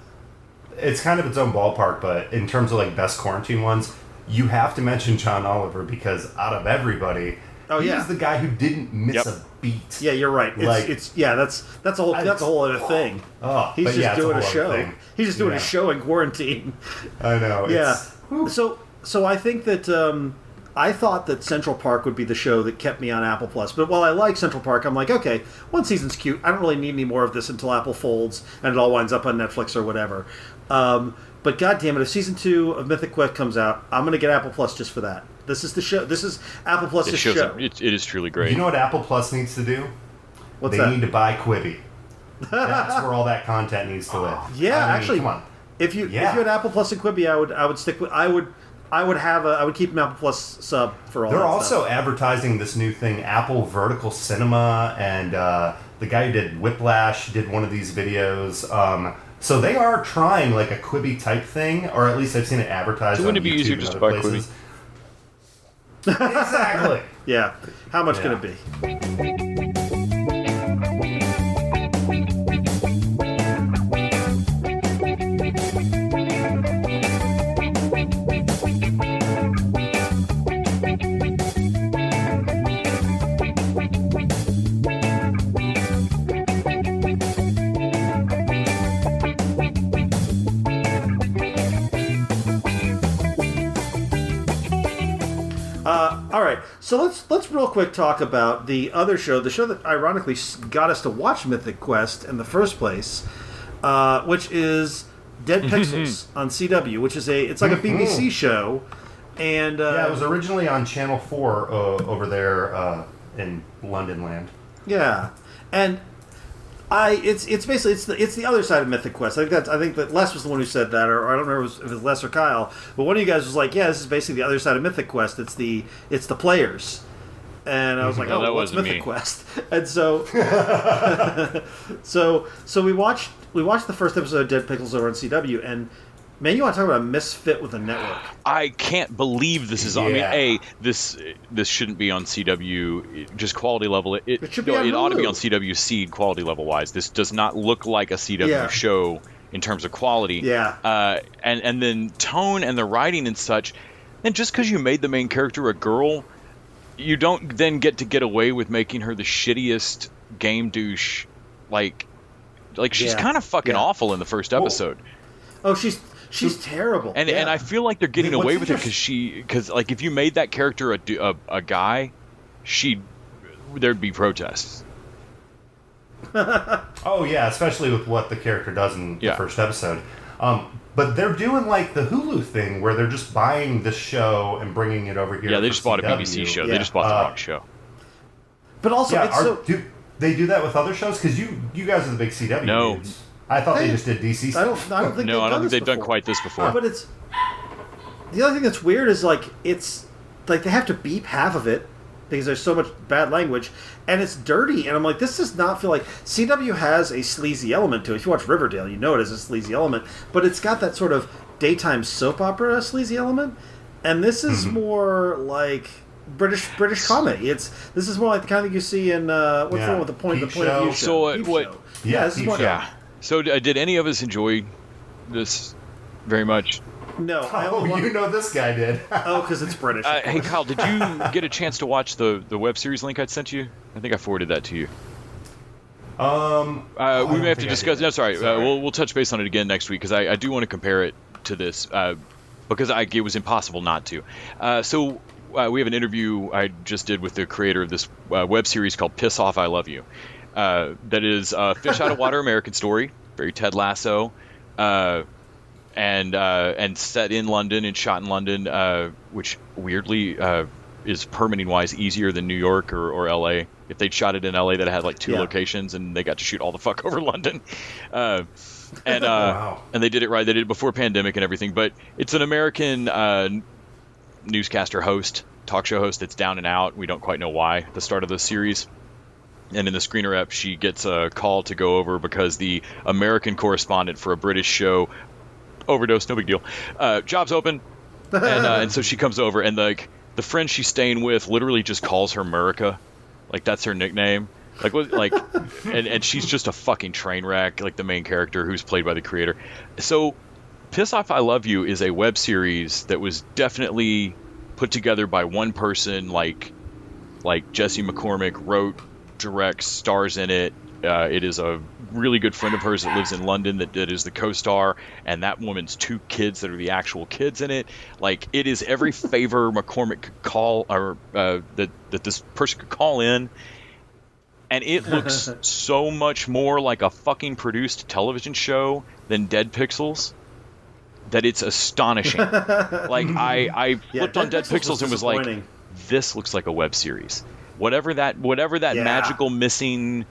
It's kind of its own ballpark, but in terms of like best quarantine ones, you have to mention John Oliver because out of everybody, he's the guy who didn't miss Yep. a beat. yeah, you're right. That's a whole other thing. Oh, He's but just yeah, it's doing a whole other show. thing. He's just doing Yeah. a show in quarantine. I know. Yeah. It's, So I think that I thought that Central Park would be the show that kept me on Apple Plus. But while I like Central Park, I'm like, okay, one season's cute. I don't really need any more of this until Apple folds and it all winds up on Netflix or whatever. But goddamn it, if season 2 of Mythic Quest comes out, I'm going to get Apple Plus just for that. This is the show. This is Apple Plus' It show. shows it is truly great. you know what Apple Plus needs to do? What's they that? need to buy Quibi. That's where all that content needs to live. Yeah, I mean, actually, come on. if you Yeah. had Apple Plus and Quibi, I would stick with I would keep an Apple Plus sub for all. They're that also stuff. advertising this new thing, Apple Vertical Cinema, and the guy who did Whiplash did one of these videos. So they are trying like a Quibi type thing, or at least I've seen it advertised. So wouldn't on it be YouTube easier and just to other buy places. Exactly. Yeah. How much Yeah. can it be? All right, so let's real quick talk about the other show, the show that ironically got us to watch Mythic Quest in the first place, which is Dead Pixels on CW, which is it's like a BBC show, and it was originally on Channel 4 over there in London land. Yeah, and it's basically it's the other side of Mythic Quest. I think that Les was the one who said that, or I don't remember if it was Les or Kyle, but one of you guys was like, "Yeah, this is basically the other side of Mythic Quest. It's the players." And I was like, No, that what's wasn't Mythic me. Quest? And so, so we watched the first episode of Dead Pixels over on CW, and man, you want to talk about a misfit with a network? I can't believe this is on. Yeah. I mean, this shouldn't be on CW, just quality level. It should be on it ought to be Hulu. on CW Seed quality level wise. This does not look like a CW Yeah. show in terms of quality. Yeah. And then tone and the writing and such. And just because you made the main character a girl, you don't then get away with making her the shittiest game douche. Like she's Yeah. kind of fucking Yeah. awful in the first episode. Oh, she's terrible. And Yeah. and I feel like they're getting What's away with it interest- because like if you made that character a guy, there'd be protests. Oh yeah, especially with what the character does in the Yeah. first episode. But they're doing like the Hulu thing where they're just buying this show and bringing it over here. Yeah, they for just bought a CW. BBC show. Yeah. They just bought the wrong show. But also, Yeah, it's so do they do that with other shows? Because you guys are the big CW No. dudes. I thought they They- just did DC I stuff. don't think No, I don't think they've done before. quite this before. But it's the other thing that's weird is like it's like they have to beep half of it because there's so much bad language and it's dirty, and I'm like, this does not feel like CW has a sleazy element to it. If you watch Riverdale, you know it has a sleazy element, but it's got that sort of daytime soap opera sleazy element, and this is more like British comedy. This is more like the kind of thing you see in what's the Yeah. one with the point Peep of view Show. show. So, Peep what- Show. Yeah, this is Peep what. Show. Yeah. So did any of us enjoy this very much? No, I Oh, only you know this guy did. because it's British. of Hey course. Kyle, did you get a chance to watch the web series link I sent you? I think I forwarded that to you. I We don't may have think to I discuss. did. No, sorry. Sorry. We'll touch base on it again next week because I do want to compare it to this because it was impossible not to. So we have an interview I just did with the creator of this web series called "Piss Off, I Love You." That is a fish out of water American story, very Ted Lasso, and set in London and shot in London, which weirdly is permitting wise easier than New York or LA. If they'd shot it in LA, that had like two Yeah. locations, and they got to shoot all the fuck over London. And Wow. and they did it right. They did it before pandemic and everything. But it's an American newscaster host, talk show host that's down and out. We don't quite know why at the start of the series. And in the screener rep, she gets a call to go over because the American correspondent for a British show overdosed. No big deal. Job's open, and so she comes over, and the friend she's staying with literally just calls her Murica, like that's her nickname. And she's just a fucking train wreck, like the main character who's played by the creator. So, Piss Off, I Love You is a web series that was definitely put together by one person, like Jesse McCormick wrote, directs, stars in it. It is a really good friend of hers that lives in London that is the co-star, and that woman's two kids that are the actual kids in it. Like, it is every favor McCormick could call, or that this person could call in, and it looks so much more like a fucking produced television show than Dead Pixels that it's astonishing. Like, I flipped on Dead Pixels and was like, disappointing. this looks like a web series. Whatever that Yeah. magical missing,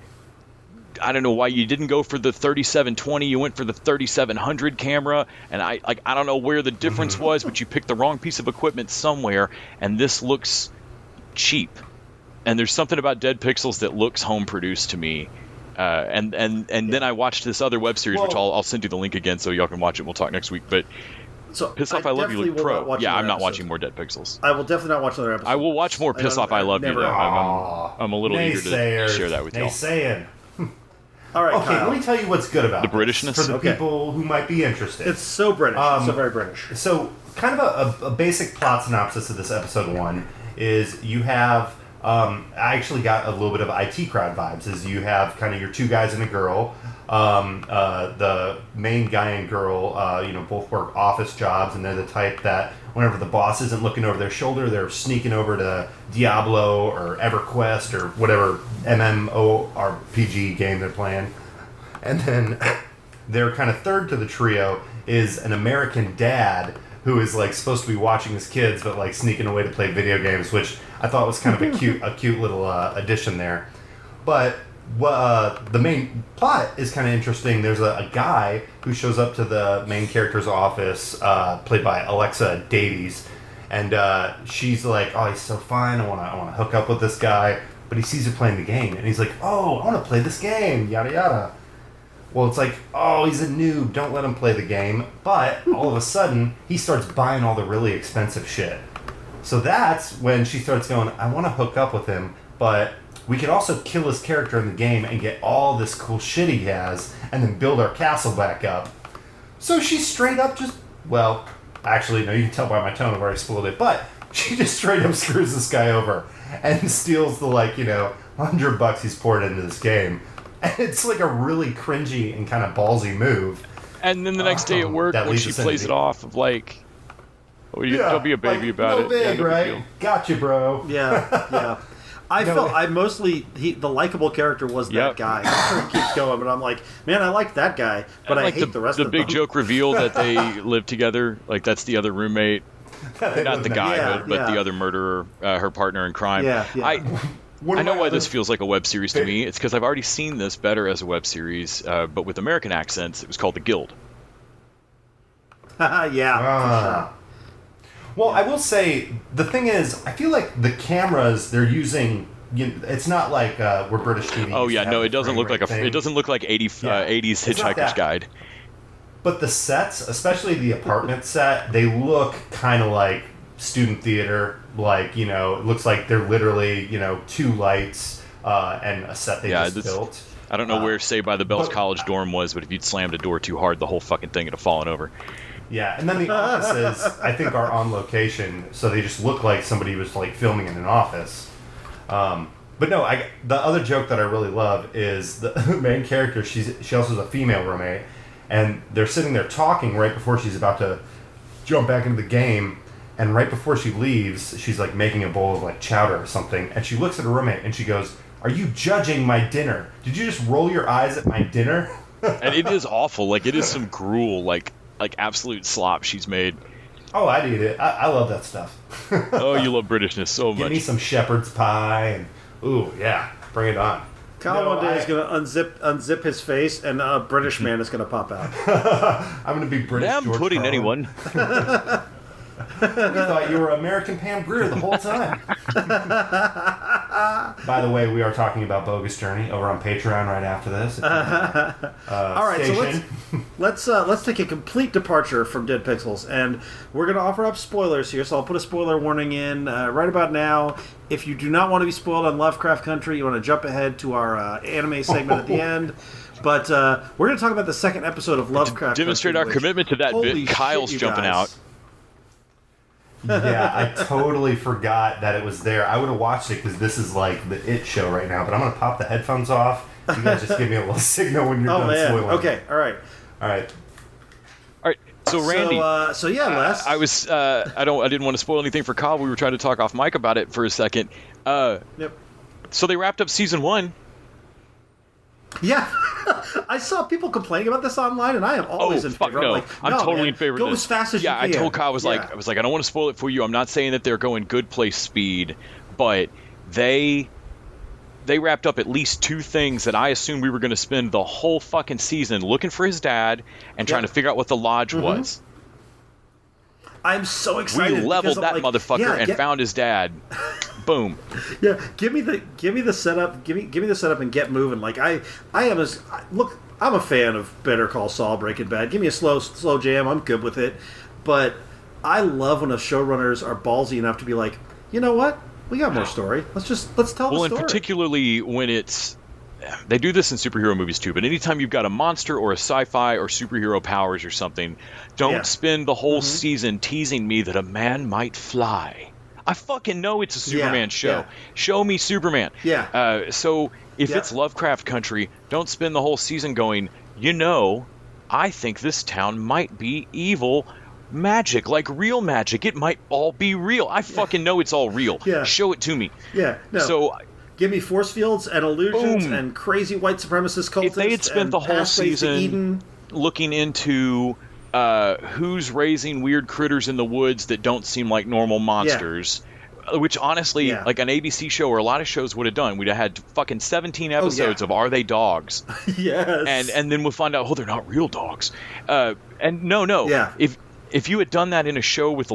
I don't know why you didn't go for the 3720, you went for the 3700 camera, and I don't know where the difference was, but you picked the wrong piece of equipment somewhere, and this looks cheap. And there's something about Dead Pixels that looks home produced to me. And then I watched this other web series, which I'll send you the link again so y'all can watch it. We'll talk next week. But So Piss Off, I Love You definitely look will pro. not watch Yeah, another I'm not episode. watching more Dead Pixels. I will definitely not watch another episode. I will watch more Piss Off, I Love You, never though. have. I'm a little eager to Naysayers. share that with y'all. Naysaying. All right, Okay, Kyle. let me tell you what's good about The this Britishness? for the Okay. people who might be interested. It's so British. It's so very British. So, kind of a basic plot synopsis of this episode 1 is you have. I actually got a little bit of IT crowd vibes. Is you have kind of your two guys and a girl. The main guy and girl, both work office jobs, and they're the type that whenever the boss isn't looking over their shoulder, they're sneaking over to Diablo or EverQuest or whatever MMORPG game they're playing. And then their kind of third to the trio is an American dad who is like supposed to be watching his kids, but like sneaking away to play video games, which I thought was kind of a cute little addition there. But the main plot is kind of interesting. There's a guy who shows up to the main character's office, played by Alexa Davies, and she's like, "Oh, he's so fine. I want to hook up with this guy." But he sees her playing the game, and he's like, "Oh, I want to play this game." Yada yada. Well, it's like, "Oh, he's a noob. Don't let him play the game." But all of a sudden, he starts buying all the really expensive shit. So that's when she starts going, "I want to hook up with him, but we could also kill his character in the game and get all this cool shit he has and then build our castle back up." So she straight up just, well, actually, no, you can tell by my tone I've already spoiled it, but she just straight up screws this guy over and steals the, $100 he's poured into this game. And it's like a really cringy and kind of ballsy move. And then the next day at work, when she plays it off of don't be a baby about no it. Big, no right? big deal. Gotcha, bro. Yeah. The likable character was that guy. I'm sure he keeps going, but I'm like, man, I like that guy, but I hate the rest of them. The big joke reveal that they live together, like that's the other roommate, not the guy, but the other murderer, her partner in crime. Yeah. I know why this feels like a web series to me. It's because I've already seen this better as a web series, but with American accents. It was called The Guild. Yeah. Well, I will say, the thing is, I feel like the cameras they're using, it's not like where British TV. Oh yeah, no, it doesn't look like it doesn't look like 80s Hitchhiker's Guide. But the sets, especially the apartment set, they look kind of like student theater. It looks like they're literally, 2 lights and a set they just built. I don't know where Saved by the Bell's college dorm was, but if you'd slammed a door too hard, the whole fucking thing would have fallen over. Yeah, and then the offices, I think, are on location, so they just look like somebody was filming in an office. But no, the other joke that I really love is the main character. She also has a female roommate, and they're sitting there talking right before she's about to jump back into the game. And right before she leaves, she's making a bowl of chowder or something, and she looks at her roommate and she goes, "Are you judging my dinner? Did you just roll your eyes at my dinner?" And it is awful. It is some gruel, like absolute slop she's made. Oh, I'd eat it. I love that stuff. Oh, you love Britishness so much. Give me some shepherd's pie, and ooh, yeah, bring it on. Kyle one day is going to unzip his face, and a British man is going to pop out. I'm going to be British. I'm putting anyone. We thought you were American Pam Grier the whole time. By the way, we are talking about Bogus Journey over on Patreon right after this. All right, station. so let's take a complete departure from Dead Pixels, and we're going to offer up spoilers here. So I'll put a spoiler warning in right about now. If you do not want to be spoiled on Lovecraft Country, you want to jump ahead to our anime segment at the end. But we're going to talk about the second episode of Lovecraft to demonstrate Country, our commitment to that bit. Kyle's jumping out. Yeah, I totally forgot that it was there. I would have watched it because this is the It show right now. But I'm going to pop the headphones off. You guys just give me a little signal when you're done spoiling. Okay, all right. So Randy, Les. I was I didn't want to spoil anything for Kyle. We were trying to talk off mic about it for a second. Yep. So they wrapped up season 1. Yeah, I saw people complaining about this online, and I am always in favor. No. I'm totally in favor of this. Go as fast as you can. I told Kyle, I was like, I don't want to spoil it for you. I'm not saying that they're going good place speed, but they wrapped up at least 2 things that I assumed we were going to spend the whole fucking season looking for his dad and trying to figure out what the lodge was. I'm so excited. We leveled that motherfucker and found his dad. Boom. Yeah, give me the setup. Give me the setup and get moving. I'm a fan of Better Call Saul, Breaking Bad. Give me a slow jam. I'm good with it. But I love when showrunners are ballsy enough to be like, you know what? We got more story. Let's tell the story. Well, and particularly when they do this in superhero movies too, but anytime you've got a monster or a sci-fi or superhero powers or something, don't spend the whole season teasing me that a man might fly. I fucking know it's a Superman show. Yeah. Show me Superman. Yeah. So if it's Lovecraft Country, don't spend the whole season going, I think this town might be evil magic, like real magic. It might all be real. I fucking know it's all real. Yeah. Show it to me. Yeah. No. So give me force fields and illusions boom. and crazy white supremacist cultists. If they had spent the whole season looking into who's raising weird critters in the woods that don't seem like normal monsters, which honestly, like an ABC show or a lot of shows would have done, we'd have had fucking 17 episodes of Are They Dogs? Yes. And then we'll find out, they're not real dogs. And no. Yeah. If you had done that in a show with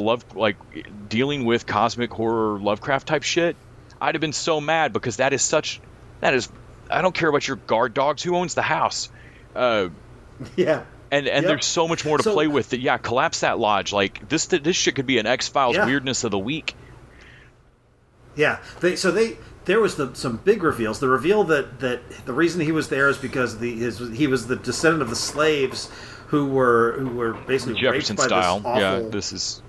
dealing with cosmic horror Lovecraft type shit, I'd have been so mad, because that is I don't care about your guard dogs. Who owns the house? And there's so much more to play with. That collapse that lodge. Like this shit could be an X-Files weirdness of the week. Yeah. There was some big reveals. The reveal that the reason he was there is because he was the descendant of the slaves who were basically Jefferson raped by style. This awful, This is.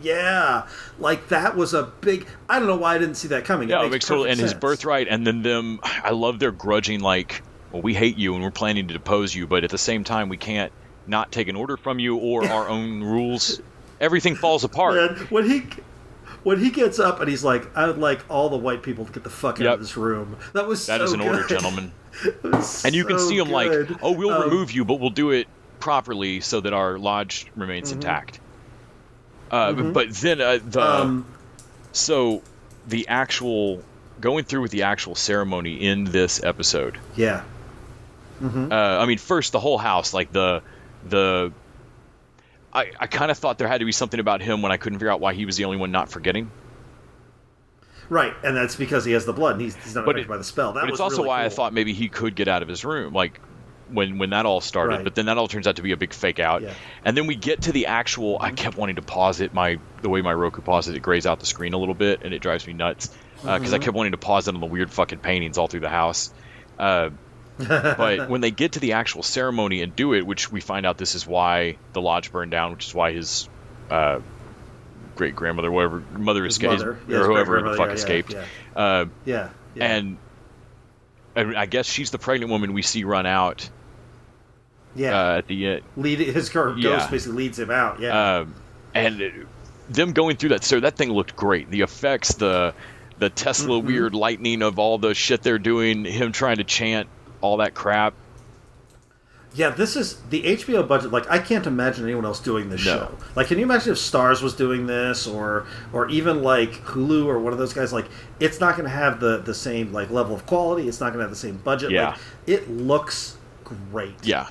Yeah, like that was a big. I don't know why I didn't see that coming. Yeah, it makes total and sense. His birthright, and then them. I love their grudging. Like, well, we hate you, and we're planning to depose you, but at the same time, we can't not take an order from you or our own rules. Everything falls apart. Man, when he gets up and he's like, "I would like all the white people to get the fuck out of this room." That is an order, gentlemen. And you can see him good. like, "Oh, we'll remove you, but we'll do it properly so that our lodge remains intact." But then so the actual going through with the actual ceremony in this episode. Yeah. I mean, first the whole house, like I kind of thought there had to be something about him when I couldn't figure out why he was the only one not forgetting. Right, and that's because he has the blood, and he's not affected by the spell. But it's also really why cool. I thought maybe he could get out of his room, like when that all started. Right. But then that all turns out to be a big fake out. Yeah. And then we get to the actual. I kept wanting to pause it. The way my Roku paused it grays out the screen a little bit, and it drives me nuts because I kept wanting to pause it on the weird fucking paintings all through the house. But when they get to the actual ceremony and do it, which we find out this is why the lodge burned down, which is why his great grandmother, mother escaped, or whoever the fuck escaped. And I guess she's the pregnant woman we see run out. At the end, his ghost basically leads him out. And them going through that, so that thing looked great. The effects, the Tesla weird lightning of all the shit they're doing, him trying to chant all that crap. Yeah, this is the HBO budget. Like, I can't imagine anyone else doing this show. Like, can you imagine if Starz was doing this, or even like Hulu or one of those guys? Like, it's not going to have the same like level of quality. It's not going to have the same budget. Yeah. Like, it looks great. Yeah.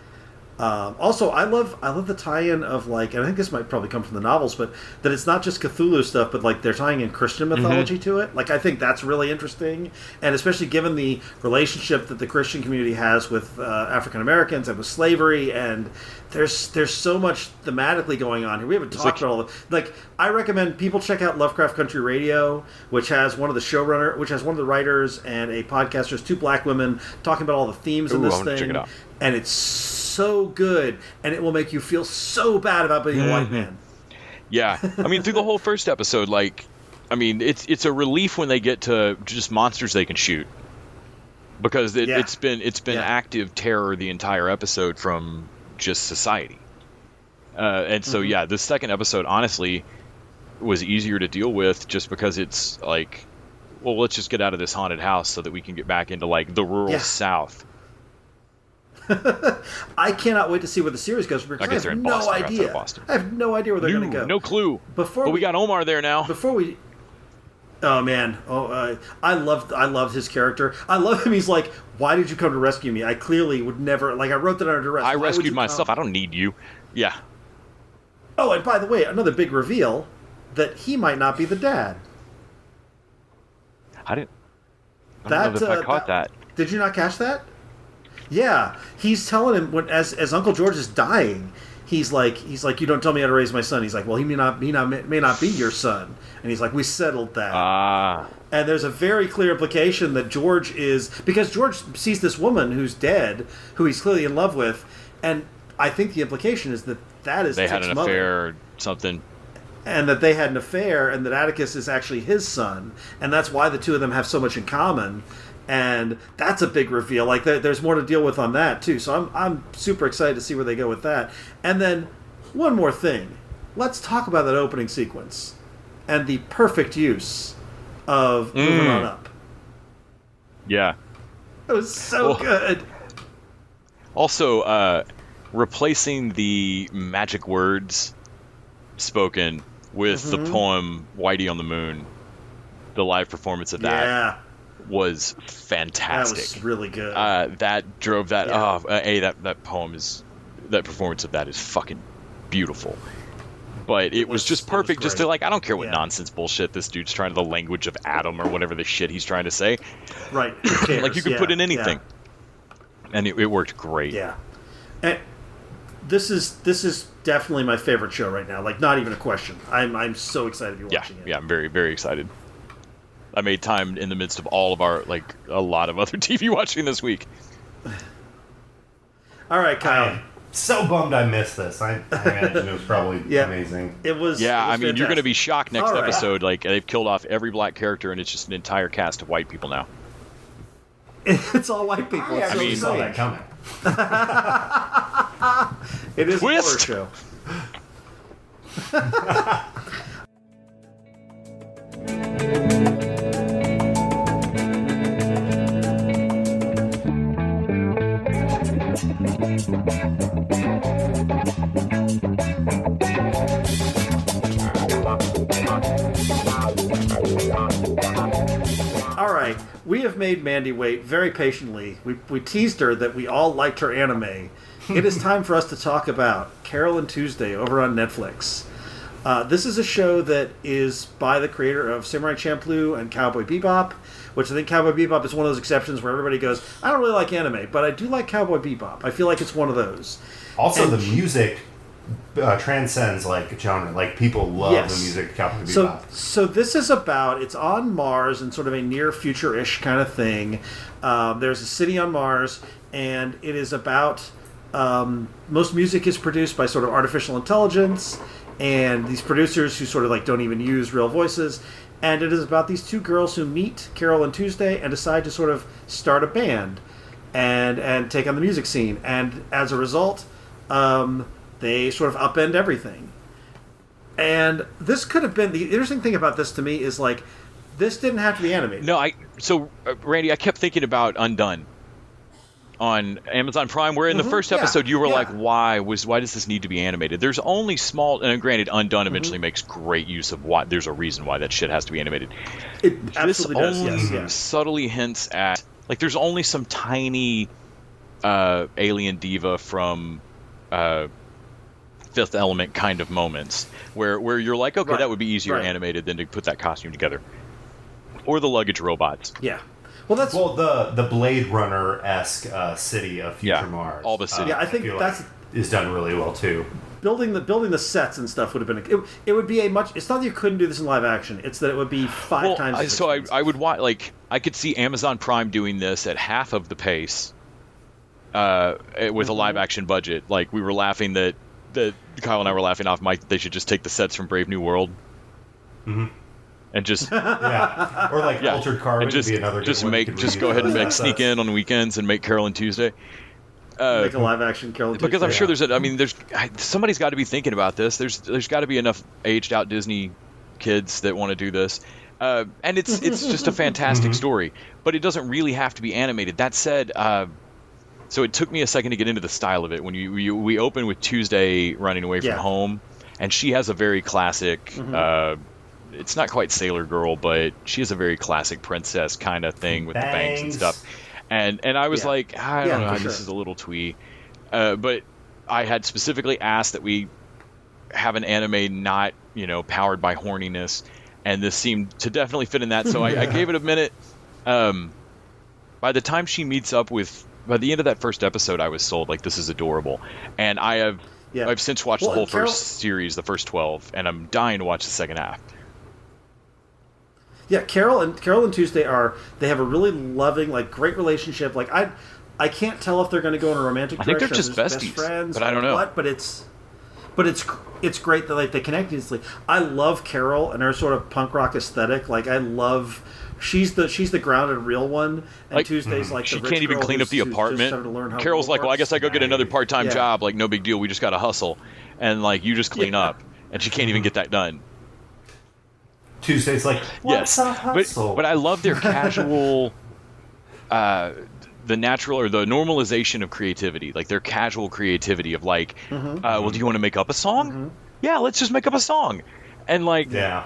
Also, I love the tie-in of like, and I think this might probably come from the novels, but that it's not just Cthulhu stuff, but like they're tying in Christian mythology to it. Like, I think that's really interesting, and especially given the relationship that the Christian community has with African Americans and with slavery, and there's so much thematically going on here. We haven't talked about all the like. I recommend people check out Lovecraft Country Radio, which has one of the writers and a podcaster. There's two black women talking about all the themes in this thing, check it out. And it's so good, and it will make you feel so bad about being a white man. Yeah, I mean, through the whole first episode, like, I mean, it's a relief when they get to just monsters they can shoot, because it's been active terror the entire episode from just society, and so the second episode honestly was easier to deal with just because it's like, well, let's just get out of this haunted house so that we can get back into like the rural South. I cannot wait to see where the series goes. Because I have no idea. I have no idea where they're going to go. No clue. But we got Omar there now. Oh man! I loved his character. I love him. He's like, "Why did you come to rescue me? I clearly would never." Like, I wrote that under duress. I rescued myself. I don't need you. Yeah. Oh, and by the way, another big reveal that he might not be the dad. I don't know if I caught that. Did you not catch that? Yeah, he's telling him as Uncle George is dying, he's like, you don't tell me how to raise my son. He's like, well, he may not be your son, and he's like, we settled that. And there's a very clear implication that George is, because George sees this woman who's dead, who he's clearly in love with, and I think the implication is that is they Tick's had an mother, affair or something, and that they had an affair, and that Atticus is actually his son, and that's why the two of them have so much in common. and that's a big reveal. Like there's more to deal with on that too. So I'm super excited to see where they go with that. And then one more thing, let's talk about that opening sequence and the perfect use of moving on up. Yeah, it was so good. Also, replacing the magic words spoken with the poem "Whitey on the Moon," the live performance of that was fantastic. That was really good. That drove that. That poem that performance of that is fucking beautiful. But it was just perfect. Just to I don't care what nonsense bullshit this dude's trying to, the language of Adam or whatever the shit he's trying to say. Right. Who cares? Like you could put in anything, and it worked great. Yeah. And this is definitely my favorite show right now. Like, not even a question. I'm so excited to be watching it. Yeah, I'm very, very excited. I made time in the midst of all of our, a lot of other TV watching this week. All right, Kyle. I'm so bummed I missed this. I imagine it was probably amazing. It was. Yeah, it was I mean, you're going to be shocked next All right. episode. Like, they've killed off every black character, and it's just an entire cast of white people now. It's all white people. I It's so saw strange. that coming. It is Twist! a horror show. All right, we have made Mandy wait very patiently. We teased her that we all liked her anime. It is time for us to talk about Carole and Tuesday over on Netflix. This is a show that is by the creator of Samurai Champloo and Cowboy Bebop, which I think Cowboy Bebop is one of those exceptions where everybody goes, I don't really like anime, but I do like Cowboy Bebop. I feel like it's one of those. Also, the music transcends genre. Like, people love the music of Cowboy Bebop. So this is about, it's on Mars in sort of a near future-ish kind of thing. There's a city on Mars, and it is about most music is produced by sort of artificial intelligence, and these producers who sort of don't even use real voices. And it is about these two girls who meet, Carole and Tuesday, and decide to sort of start a band and take on the music scene. And as a result, they sort of upend everything. And this could have been, the interesting thing about this to me is this didn't have to be animated. No, Randy, I kept thinking about Undone on Amazon Prime, where in the first episode you were like, why does this need to be animated? There's only small, and granted, Undone eventually makes great use of why there's a reason why that shit has to be animated. It absolutely this does, only yes. subtly hints at, there's only some tiny alien diva from Fifth Element kind of moments where you're like, okay, that would be easier animated than to put that costume together. Or the luggage robots. Yeah. Well, that's the Blade Runner-esque city of Future Mars. All the city. I think that's is done really well too. Building the sets and stuff would have been it would be a much. It's not that you couldn't do this in live action. It's that it would be five times. So I would want I could see Amazon Prime doing this at half of the pace, with a live action budget. Like, we were laughing that Kyle and I were laughing off mic that they should just take the sets from Brave New World. Mm-hmm. And just or Altered Carbon would be another good one. Just go ahead and sneak in on the weekends and make Carole and Tuesday. Make a live action Carole and Tuesday. Because I'm sure there's somebody's got to be thinking about this. There's got to be enough aged out Disney kids that want to do this, and it's just a fantastic story. But it doesn't really have to be animated. That said, so it took me a second to get into the style of it. When we open with Tuesday running away from home, and she has a very classic. It's not quite Sailor Girl, but she has a very classic princess kind of thing with the bangs and stuff. And I was like, I don't know, this is a little twee. But I had specifically asked that we have an anime not, powered by horniness, and this seemed to definitely fit in that. So I gave it a minute. By the time she meets up by the end of that first episode, I was sold. Like, this is adorable. And I've since watched the whole first series, the first 12, and I'm dying to watch the second half. Yeah, Carole and Tuesday they have a really loving, great relationship. I can't tell if they're going to go in a romantic direction. I think they're just besties, best friends, but I don't know. But it's great that they connect easily. I love Carole and her sort of punk rock aesthetic. I love she's the grounded real one, and Tuesday's like she the rich can't even girl clean up the who's just apartment. starting to learn how Carole's the like, world well, I guess I go get another part-time Yeah. job. Like, no big deal. We just got to hustle, and like you just clean up, and she can't even get that done. Tuesday's like, what's a hustle? But I love their casual, the natural or the normalization of creativity, like their casual creativity of like, well, do you want to make up a song? Yeah, let's just make up a song, and like, and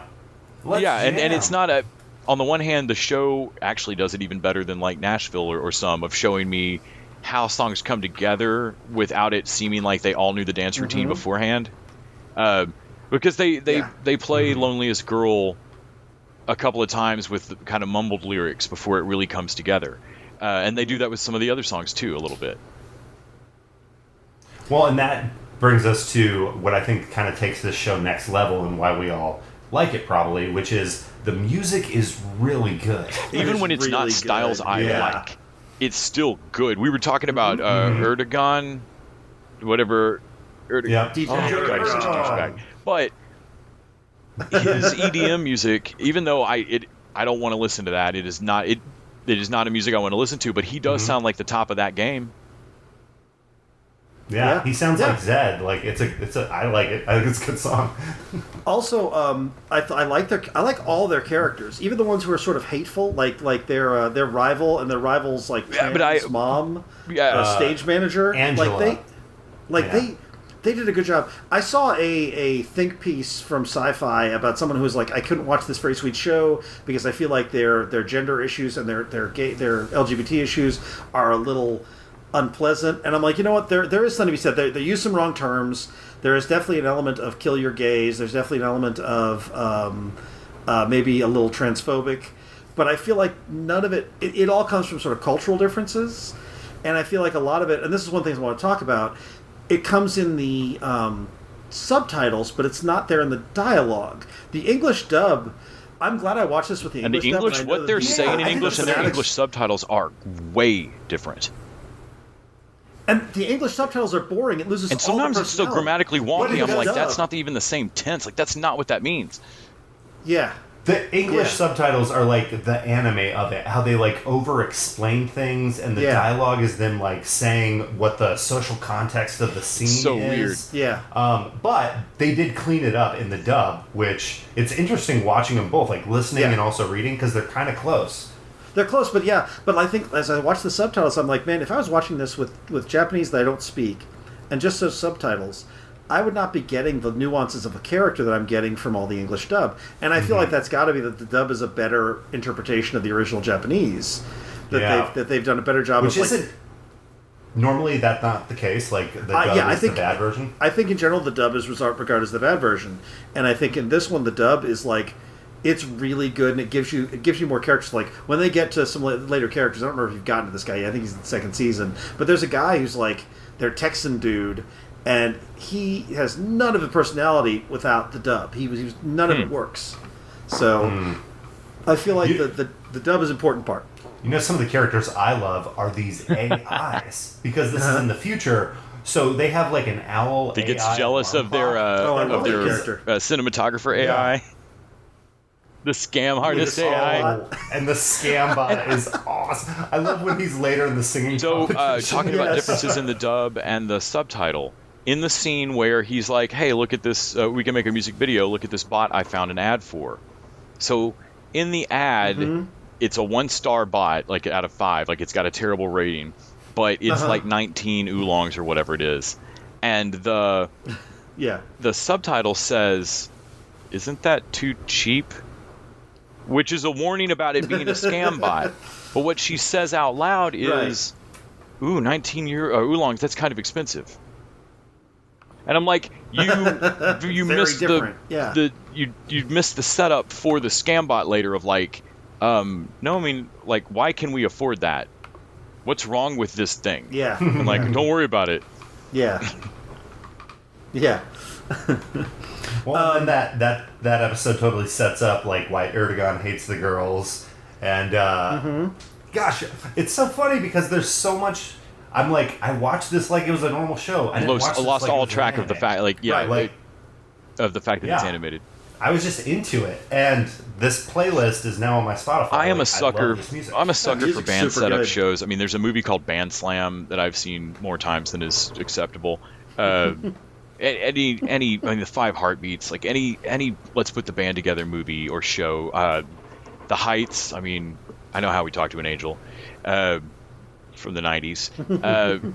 it's not a. On the one hand, the show actually does it even better than like Nashville or some of showing me how songs come together without it seeming like they all knew the dance routine beforehand. Because they play Loneliest Girl a couple of times with kind of mumbled lyrics before it really comes together. And they do that with some of the other songs too, a little bit. Well, and that brings us to what I think kind of takes this show next level and why we all like it probably, which is the music is really good. Even when it's really not good. styles I Yeah. like, it's still good. We were talking about Erdogan, whatever. Yeah. DJ Oh my God, he's such a Erdogan. douchebag. But his EDM music, even though I don't want to listen to that, it is not a music I want to listen to. But he does sound like the top of that game. Yeah, he sounds like Zed. Like I like it. I think it's a good song. Also, I like all their characters, even the ones who are sort of hateful, like their rival and their rival's like trans mom, stage manager, Angela. They did a good job. I saw a think piece from Sci-Fi about someone who was like, I couldn't watch this very sweet show because I feel like their gender issues and their LGBT issues are a little unpleasant. And I'm like, you know what? There is something to be said. They use some wrong terms. There is definitely an element of kill your gays. There's definitely an element of maybe a little transphobic. But I feel like none of it. It all comes from sort of cultural differences. And I feel like a lot of it, and this is one thing I want to talk about, it comes in the subtitles, but it's not there in the dialogue. The English dub, I'm glad I watched this with the English dub. And the English, what they're saying in English and their English subtitles are way different. And the English subtitles are boring. It loses and all the sometimes it's so personality. grammatically wonky. I'm like, dub. that's not even the same tense. Like, that's not what that means. Yeah. The English subtitles are like the anime of it, how they like over-explain things, and the dialogue is them like saying what the social context of the scene So is. weird. Yeah. But they did clean it up in the dub, which it's interesting watching them both, like listening and also reading, because they're kind of close. They're close, but I think as I watch the subtitles, I'm like, man, if I was watching this with Japanese that I don't speak, and just those subtitles, I would not be getting the nuances of a character that I'm getting from all the English dub. And I feel like that's got to be that the dub is a better interpretation of the original Japanese. That they've done a better job Which of isn't normally that's not the case. Like the dub is the bad version. I think in general the dub is regarded as the bad version. And I think in this one the dub is like, it's really good, and it gives you more characters. Like when they get to some later characters, I don't remember if you've gotten to this guy yet. I think he's in the second season. But there's a guy who's like their Texan dude, and he has none of the personality without the dub. None of it works. So I feel like the dub is an important part. You know, some of the characters I love are these AIs because this is in the future. So they have like an owl. He gets AI jealous of their cinematographer AI. Yeah. The scam artist AI. And the scam bot is awesome. I love when he's later in the singing So, competition. talking about differences in the dub and the subtitle, in the scene where he's like, hey, look at this, we can make a music video, look at this bot I found an ad for. So, in the ad, it's a 1-star bot, like out of 5, like it's got a terrible rating, but it's like 19 oolongs or whatever it is. And the subtitle says, isn't that too cheap? Which is a warning about it being a scam bot. But what she says out loud is, ooh, 19 oolongs, that's kind of expensive. And I'm like, you missed you missed the setup for the scam bot later of like, no, I mean, like, why can we afford that? What's wrong with this thing? Yeah. I'm like, don't worry about it. Yeah. Yeah. Well, and then that episode totally sets up like why Erdogan hates the girls, and gosh, it's so funny because there's so much. I'm like, I watched this like it was a normal show. I lost all track of the fact, of the fact that it's animated. I was just into it, and this playlist is now on my Spotify. I am a love sucker. this music. I'm a sucker for music's band super setup good. shows. I mean, there's a movie called Band Slam that I've seen more times than is acceptable. The Five Heartbeats, like any let's put the band together movie or show. The Heights. I mean, I know How We Talk to an Angel from the '90s.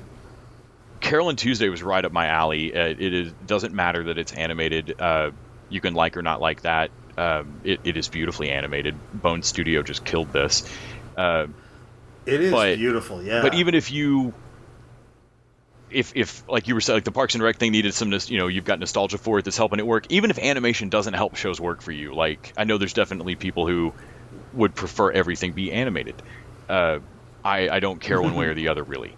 Carole and Tuesday was right up my alley. It doesn't matter that it's animated. You can like or not like that. It is beautifully animated. Bone Studio just killed this. It is beautiful, yeah. But even if you, if like you were saying, like the Parks and Rec thing needed some, you've got nostalgia for it that's helping it work. Even if animation doesn't help shows work for you, like I know there's definitely people who would prefer everything be animated. I don't care one way or the other really.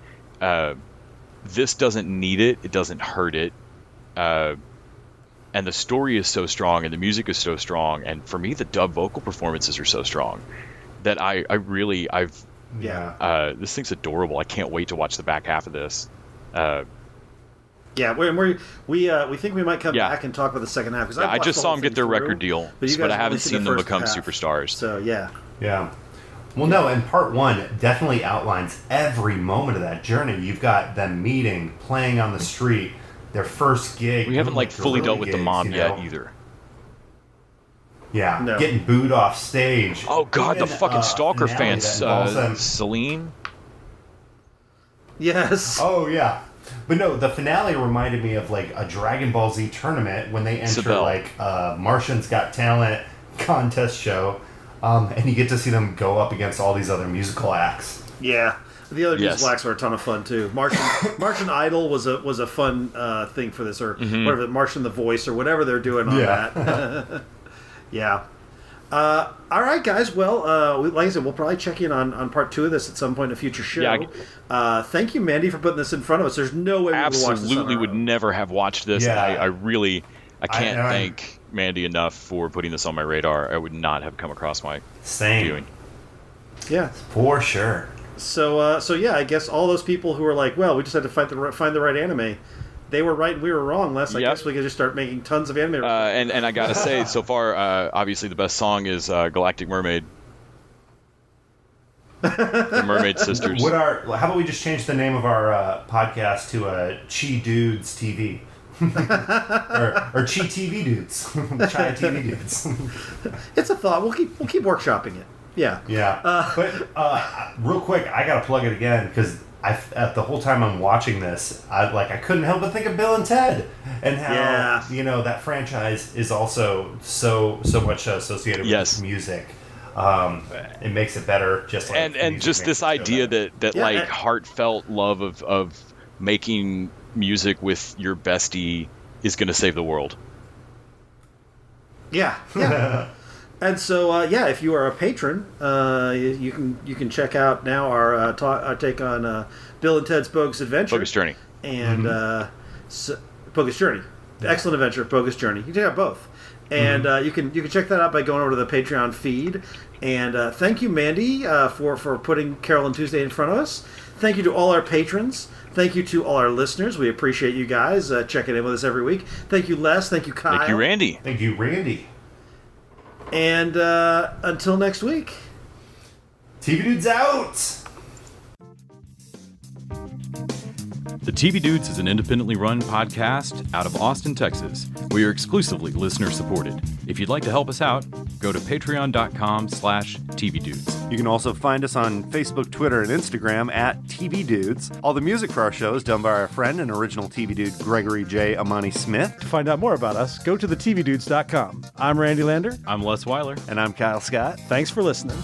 This doesn't need it. It doesn't hurt it. And the story is so strong, and the music is so strong, and for me, the dub vocal performances are so strong that this thing's adorable. I can't wait to watch the back half of this. We think we might come back and talk about the second half. Because I just saw them get their record deal, but I haven't seen them become superstars. So yeah. Well, no, and part one definitely outlines every moment of that journey. You've got them meeting, playing on the street. Their first gig. We haven't fully dealt with the mom yet either. Yeah, getting booed off stage. Oh God, the fucking Stalker fans, Celine. Yes. Oh yeah, but no, the finale reminded me of like a Dragon Ball Z tournament when they enter like Martian's Got Talent contest show, and you get to see them go up against all these other musical acts. Yeah. The other musical acts were a ton of fun too. Martian Idol was a fun thing for this, or whatever, Martian the Voice, or whatever they're doing on that. Yeah. All right, guys. Well, like I said, we'll probably check in on part 2 of this at some point in a future show. Yeah, thank you, Mandy, for putting this in front of us. There's no way we would watch this. Absolutely would never have watched this. Yeah. I can't thank Mandy enough for putting this on my radar. I would not have come across my viewing. Yeah, for sure. So yeah, I guess all those people who were like, well, we just had to find the right anime. They were right and we were wrong. I guess we could just start making tons of anime. And I gotta say, so far, obviously the best song is Galactic Mermaid. The Mermaid Sisters. How about we just change the name of our podcast to Chi Dudes TV? or Chi TV Dudes. Chi TV Dudes. It's a thought. We'll keep workshopping it. Yeah. But real quick, I gotta plug it again because the whole time I'm watching this, I couldn't help but think of Bill and Ted and how that franchise is also so much associated with music. It makes it better, just like and just this idea that heartfelt love of making music with your bestie is going to save the world. Yeah. And so, if you are a patron, you can check out now our take on Bill and Ted's Bogus Adventure, Bogus Journey, and Bogus Journey, Excellent Adventure, Bogus Journey. You can check out both, and you can check that out by going over to the Patreon feed. And thank you, Mandy, for putting Carole and Tuesday in front of us. Thank you to all our patrons. Thank you to all our listeners. We appreciate you guys checking in with us every week. Thank you, Les. Thank you, Kyle. Thank you, Randy. Thank you, Randy. And until next week, TV Dudes out! The TV Dudes is an independently run podcast out of Austin, Texas. We are exclusively listener supported. If you'd like to help us out, go to patreon.com/tvdudes. You can also find us on Facebook, Twitter, and Instagram at TV Dudes. All the music for our show is done by our friend and original TV Dude Gregory J. Amani Smith. To find out more about us, go to thetvdudes.com. I'm Randy Lander. I'm Les Weiler. And I'm Kyle Scott. Thanks for listening.